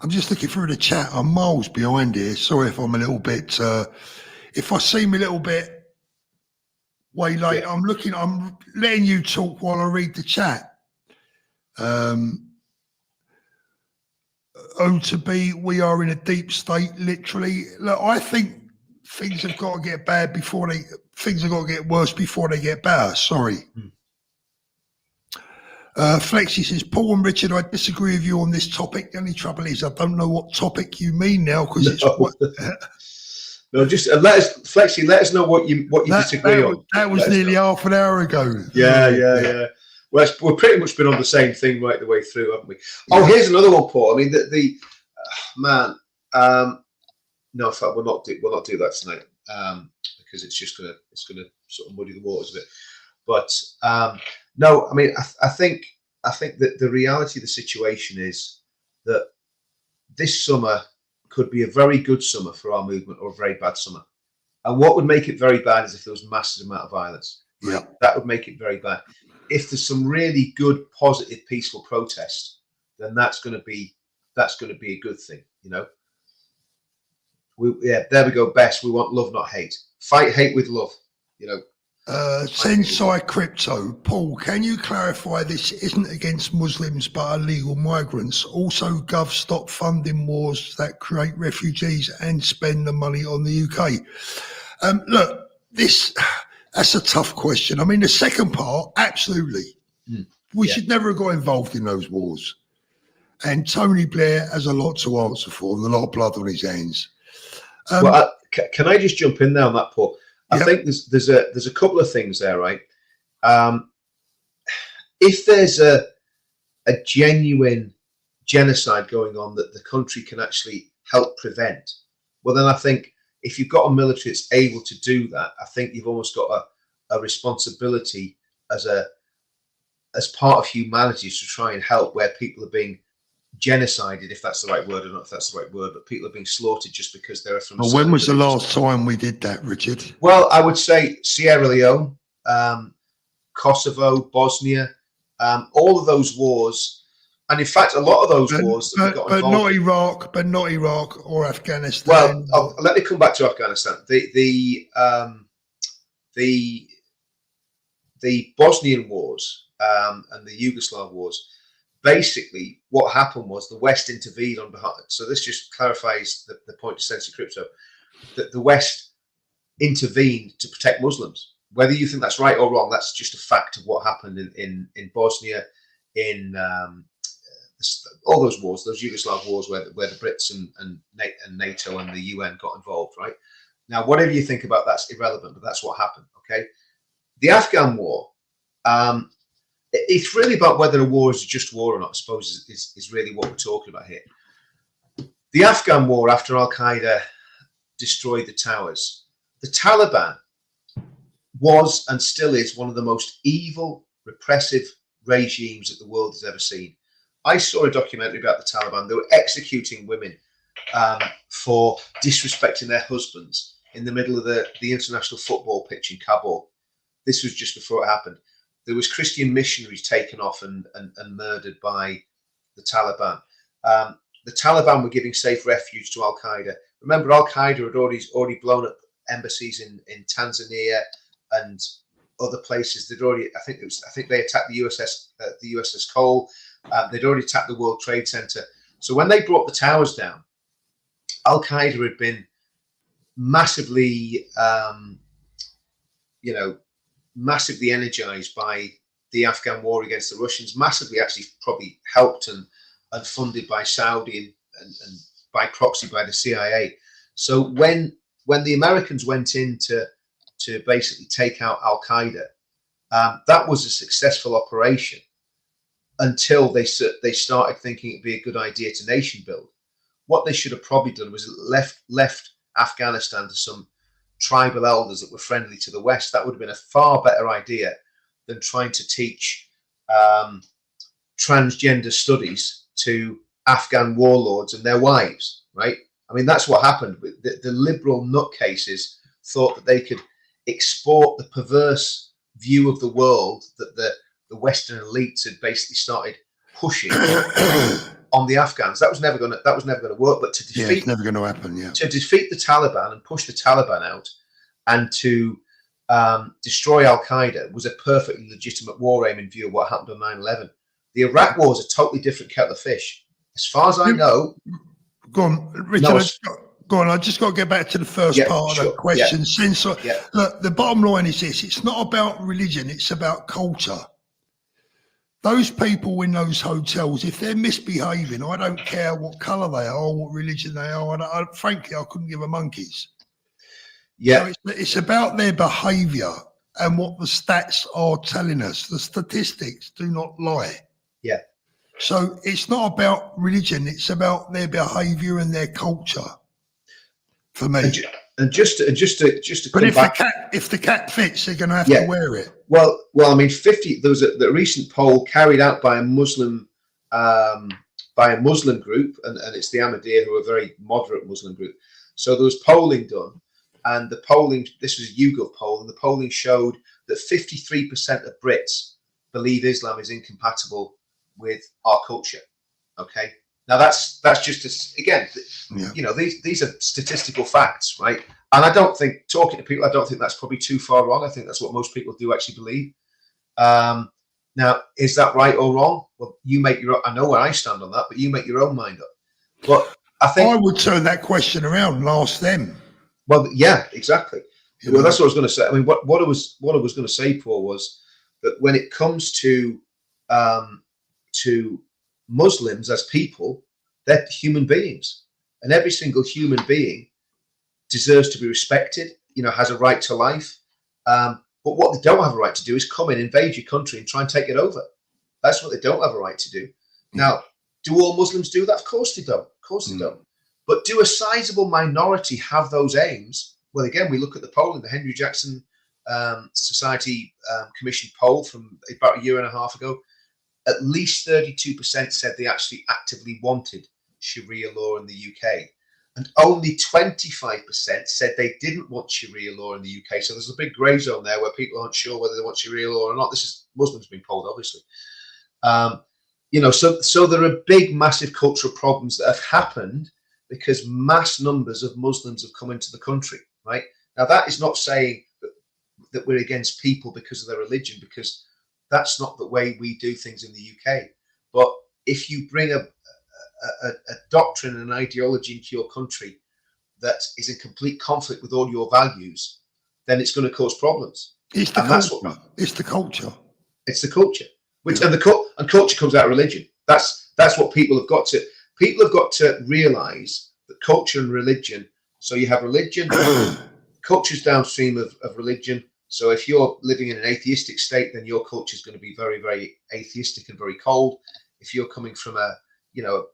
I'm just looking through the chat. I'm miles behind here. Sorry if I'm a little bit, if I seem a little bit way late. Yeah. I'm letting you talk while I read the chat. To be, we are in a deep state, literally. Look, I think things have got to get bad things have got to get worse before they get better. Sorry. Flexi says, Paul and Richard, I disagree with you on this topic. The only trouble is I don't know what topic you mean now, because it's what. No, just let us know what you disagree on. That was nearly half an hour ago. Yeah. Well, we've pretty much been on the same thing right the way through, haven't we? Oh, here's another one, Paul. I mean, man. No, in fact, we'll not do that tonight, because it's gonna sort of muddy the waters a bit. But no, I mean, I think that the reality of the situation is that this summer could be a very good summer for our movement or a very bad summer. And what would make it very bad is if there was massive amount of violence. Yeah, that would make it very bad. If there's some really good, positive, peaceful protest, then that's going to be a good thing. There we go. Best. We want love, not hate. Fight hate with love. Sensei Crypto, Paul, can you clarify this isn't against Muslims but illegal migrants? Also, Gov, stop funding wars that create refugees and spend the money on the UK. Look, that's a tough question. I mean, the second part, absolutely. We should never have got involved in those wars. And Tony Blair has a lot to answer for and a lot of blood on his hands. Can I just jump in there on that, Paul? I think there's a couple of things there, right? If there's a genuine genocide going on that the country can actually help prevent, well, then I think if you've got a military that's able to do that, I think you've almost got a responsibility as part of humanity to try and help where people are being genocided, if that's the right word. I don't know if that's the right word, but people are being slaughtered just because they're from. Well, when was the last time we did that, Richard? Well, I would say Sierra Leone, Kosovo, Bosnia, all of those wars, and in fact, a lot of those wars that we got involved. But not Iraq or Afghanistan. Well, let me come back to Afghanistan. The Bosnian wars and the Yugoslav wars. Basically, what happened was the West intervened on behalf. So this just clarifies the point of Sensei Crypto, that the West intervened to protect Muslims. Whether you think that's right or wrong, that's just a fact of what happened in Bosnia, in all those wars, those Yugoslav wars, where the Brits and NATO and the UN got involved. Right now, whatever you think about that's irrelevant, but that's what happened. Okay, the Afghan war. It's really about whether a war is just war or not, I suppose, is really what we're talking about here. The Afghan war, after Al-Qaeda destroyed the towers, the Taliban was and still is one of the most evil, repressive regimes that the world has ever seen. I saw a documentary about the Taliban. They were executing women for disrespecting their husbands in the middle of the international football pitch in Kabul. This was just before it happened. There was Christian missionaries taken off and murdered by the Taliban. The Taliban were giving safe refuge to Al-Qaeda. Remember, Al-Qaeda had already blown up embassies in Tanzania and other places. I think they attacked the USS Cole. They'd already attacked the World Trade Center. So when they brought the towers down, Al-Qaeda had been massively, massively energized by the Afghan war against the Russians, massively actually probably helped and funded by Saudi and by proxy by the CIA. So when the Americans went in to to basically take out Al Qaeda. That was a successful operation until they started thinking it'd be a good idea to nation build. What they should have probably done was left Afghanistan to some tribal elders that were friendly to the West. That would have been a far better idea than trying to teach transgender studies to Afghan warlords and their wives, right? I mean, that's what happened. The liberal nutcases thought that they could export the perverse view of the world that the Western elites had basically started pushing on the Afghans. That was never going to work. But to defeat, it's never going to happen. Yeah, to defeat the Taliban and push the Taliban out, and to destroy Al Qaeda was a perfectly legitimate war aim in view of what happened on 9/11. The Iraq War is a totally different kettle of fish, as far as I know. Go on, Richard. Go on. I just got to get back to the first part of the question. Look, the bottom line is this: it's not about religion; it's about culture. Those people in those hotels, if they're misbehaving, I don't care what colour they are, what religion they are. Frankly, I couldn't give a monkey's. Yeah, so it's about their behaviour and what the stats are telling us. The statistics do not lie. Yeah. So it's not about religion; it's about their behaviour and their culture. For me, and just to but come back, if the cat fits, they're going to have to wear it. Well, I mean, there was a recent poll carried out by a Muslim group, and it's the Ahmadiyya, who are a very moderate Muslim group. So there was polling done, and this was a YouGov poll, and the polling showed that 53% of Brits believe Islam is incompatible with our culture. Okay. Now that's just you know, these are statistical facts, right? And I don't think, talking to people, I don't think that's probably too far wrong. I think that's what most people do actually believe. Now, is that right or wrong? Well, you make your own. I know where I stand on that, but you make your own mind up. But I think I would turn that question around and ask them. Well, yeah, exactly. Well, that's what I was going to say. I mean, what I was going to say, Paul, was that when it comes to Muslims as people, they're human beings, and every single human being deserves to be respected, you know, has a right to life. But what they don't have a right to do is come in, invade your country and try and take it over. That's what they don't have a right to do. Now, do all Muslims do that? Of course they don't. Of course they don't. But do a sizable minority have those aims? Well, again, we look at the polling, the Henry Jackson Society Commission poll from about a year and a half ago. At least 32% said they actually actively wanted Sharia law in the UK. And only 25% said they didn't want Sharia law in the UK. So there's a big grey zone there where people aren't sure whether they want Sharia law or not. This is Muslims being polled, obviously. You know, so there are big, massive cultural problems that have happened because mass numbers of Muslims have come into the country, right? Now, that is not saying that we're against people because of their religion, because that's not the way we do things in the UK. But if you bring a doctrine and an ideology into your country that is in complete conflict with all your values, then it's going to cause problems. It's the culture. It's the culture. It's the culture. And culture comes out of religion. That's what people have got to. People have got to realise that culture and religion. So you have religion, culture's downstream of religion. So if you're living in an atheistic state, then your culture is going to be very, very atheistic and very cold. If you're coming from a, you know,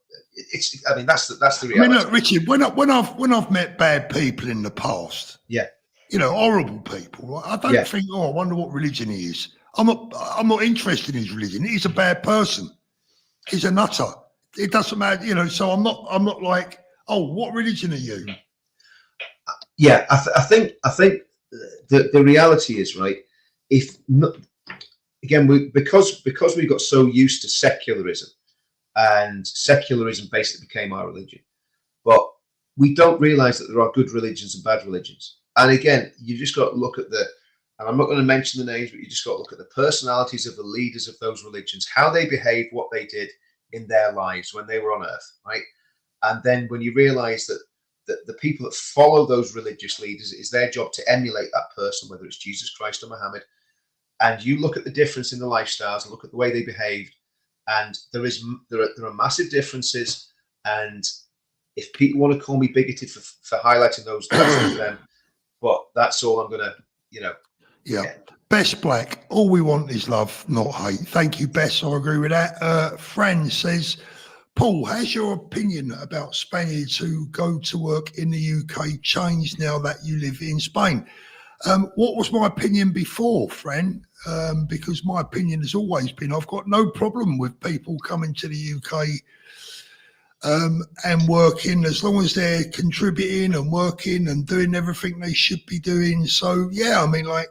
I mean, that's the reality. I mean, look, Richard, when I've met bad people in the past, yeah, you know, horrible people, I don't think, I wonder what religion he is. I'm not interested in his religion. He's a bad person. He's a nutter. It doesn't matter, you know. So I'm not like, oh, what religion are you? Yeah, I think the reality is, right. If again, because we got so used to secularism, and secularism basically became our religion, but we don't realise that there are good religions and bad religions. And again, you just got to look at and I'm not going to mention the names, but you just got to look at the personalities of the leaders of those religions, how they behaved, what they did in their lives when they were on earth, right? And then when you realise that the people that follow those religious leaders, is their job to emulate that person, whether it's Jesus Christ or Muhammad, and you look at the difference in the lifestyles and look at the way they behaved, and there are massive differences. And if people want to call me bigoted for highlighting those, that's for them. But that's all I'm going to Yeah. Bess Black, all we want is love, not hate. Thank you, Bess. I agree with that. Fran says, Paul, has your opinion about Spaniards who go to work in the UK changed now that you live in Spain? What was my opinion before, Fran? Because my opinion has always been I've got no problem with people coming to the UK and working, as long as they're contributing and working and doing everything they should be doing. So, yeah, I mean, like,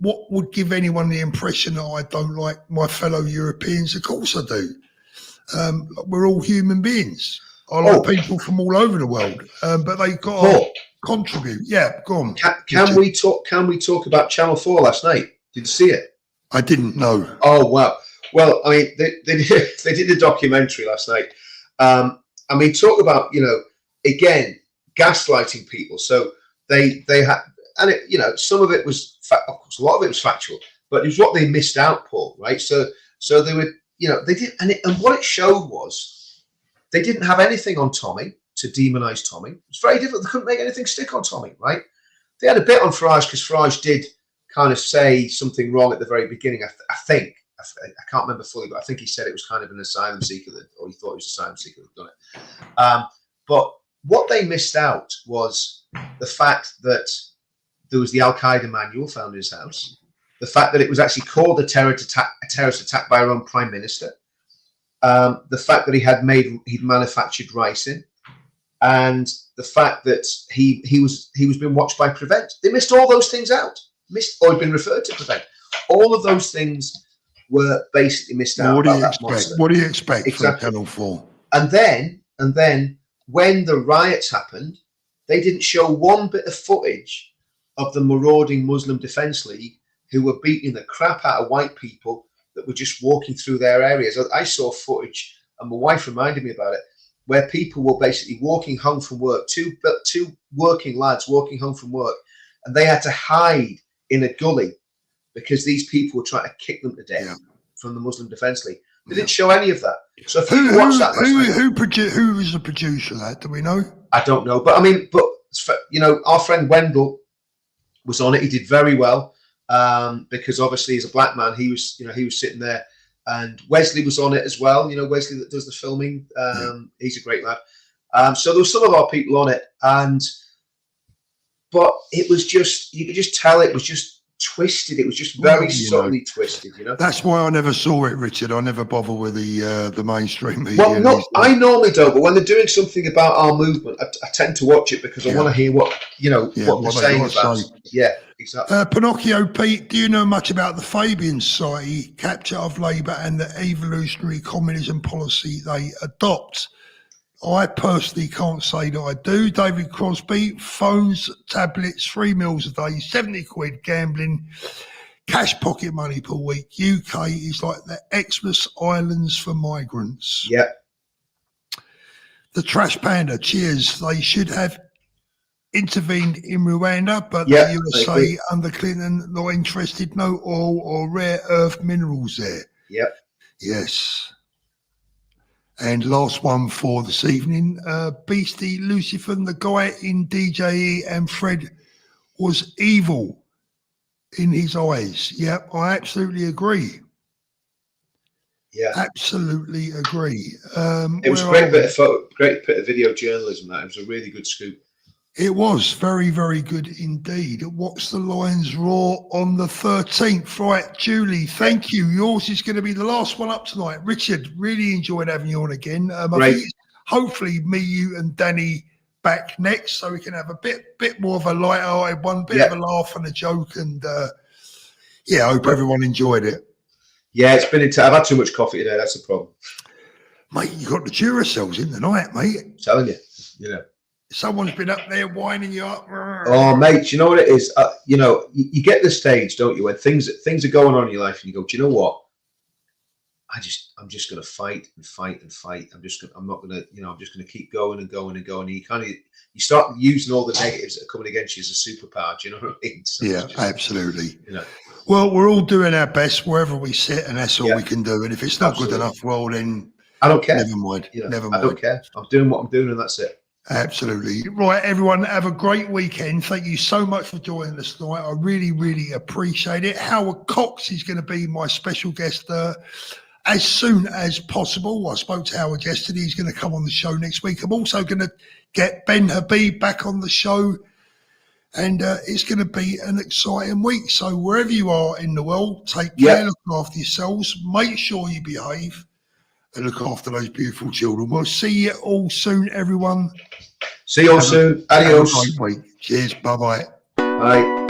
what would give anyone the impression that I don't like my fellow Europeans? Of course I do. We're all human beings. I like people from all over the world, but they've got to contribute. Yeah, go on. Can we talk about Channel 4 last night? Did you see it? I didn't know. Oh, wow. Well, I mean, they did a documentary last night. I mean, talk about, again, gaslighting people. So they had, and some of it was, of course, a lot of it was factual, but it was what they missed out, Paul, right? So they were, they did, and what it showed was they didn't have anything on Tommy to demonize Tommy. It's very difficult. They couldn't make anything stick on Tommy, right? They had a bit on Farage because Farage did kind of say something wrong at the very beginning. I think. I can't remember fully, but I think he said it was kind of an asylum seeker, or he thought it was an asylum seeker that had done it. But what they missed out was the fact that there was the Al-Qaeda manual found in his house, the fact that it was actually called a terrorist attack by our own prime minister, the fact that he'd manufactured ricin, and the fact that he was being watched by Prevent. They missed all those things out, or had been referred to Prevent. All of those things were basically missed out. What do you expect exactly. from Channel 4? And then when the riots happened, they didn't show one bit of footage of the marauding Muslim Defence League who were beating the crap out of white people that were just walking through their areas. I saw footage, and my wife reminded me about it, where people were basically walking home from work, two working lads walking home from work, and they had to hide in a gully because these people were trying to kick them to death from the Muslim Defence League. They didn't show any of that. So if you watch that, who was the producer of that? Do we know? I don't know, but I mean, our friend Wendell was on it. He did very well because obviously, as a black man, he was sitting there, and Wesley was on it as well. Wesley that does the filming. He's a great lad. So there was some of our people on it, but it was just, you could just tell it was just twisted. It was just very subtly twisted, That's why I never saw it, Richard. I never bother with the mainstream media. Well, no, I normally don't, but when they're doing something about our movement, I tend to watch it because I want to hear what they're saying about it. Yeah, exactly. Pinocchio Pete, do you know much about the Fabian Society, capture of Labour and the evolutionary communism policy they adopt? I personally can't say that I do. David Crosby, phones, tablets, 3 meals a day, 70 quid, gambling, cash pocket money per week. UK is like the Xmas Islands for migrants. Yeah. The Trash Panda, cheers. They should have intervened in Rwanda, but the USA under Clinton not interested. No oil or rare earth minerals there. Yep. Yes. And last one for this evening, Beastie Lucifer, the guy in DJE and Fred was evil in his eyes. Yeah, I absolutely agree. Yeah, absolutely agree. It was a great bit of video journalism. That it was a really good scoop. It was very, very good indeed. What's the Lions Raw on the 13th? Right, Julie, thank you. Yours is going to be the last one up tonight. Richard, really enjoyed having you on again. I think hopefully me, you and Danny back next so we can have a bit more of a light-hearted one, bit of a laugh and a joke. And I hope everyone enjoyed it. Yeah, it's been I've had too much coffee today. That's the problem. Mate, you got the Duracells in the night, mate. I'm telling you, Someone's been up there winding you up. Oh, mate, you know what it is? You get the stage, don't you, when things are going on in your life and you go, do you know what? I'm just going to fight and fight and fight. I'm just going to keep going and going and going. And you start using all the negatives that are coming against you as a superpower. Do you know what I mean? So absolutely. Well, we're all doing our best wherever we sit, and that's all we can do. And if it's not good enough, well, then I don't care. Never mind. I don't care. I'm doing what I'm doing, and that's it. Absolutely. Right, everyone, have a great weekend. Thank you so much for joining us tonight. I really, really appreciate it. Howard Cox is going to be my special guest as soon as possible. I spoke to Howard yesterday. He's going to come on the show next week. I'm also going to get Ben Habib back on the show, and it's going to be an exciting week. So wherever you are in the world, take care, look after yourselves, make sure you behave, and look after those beautiful children. We'll see you all soon, everyone. See you all soon. Adios. Have a great week. Cheers. Bye-bye. Bye.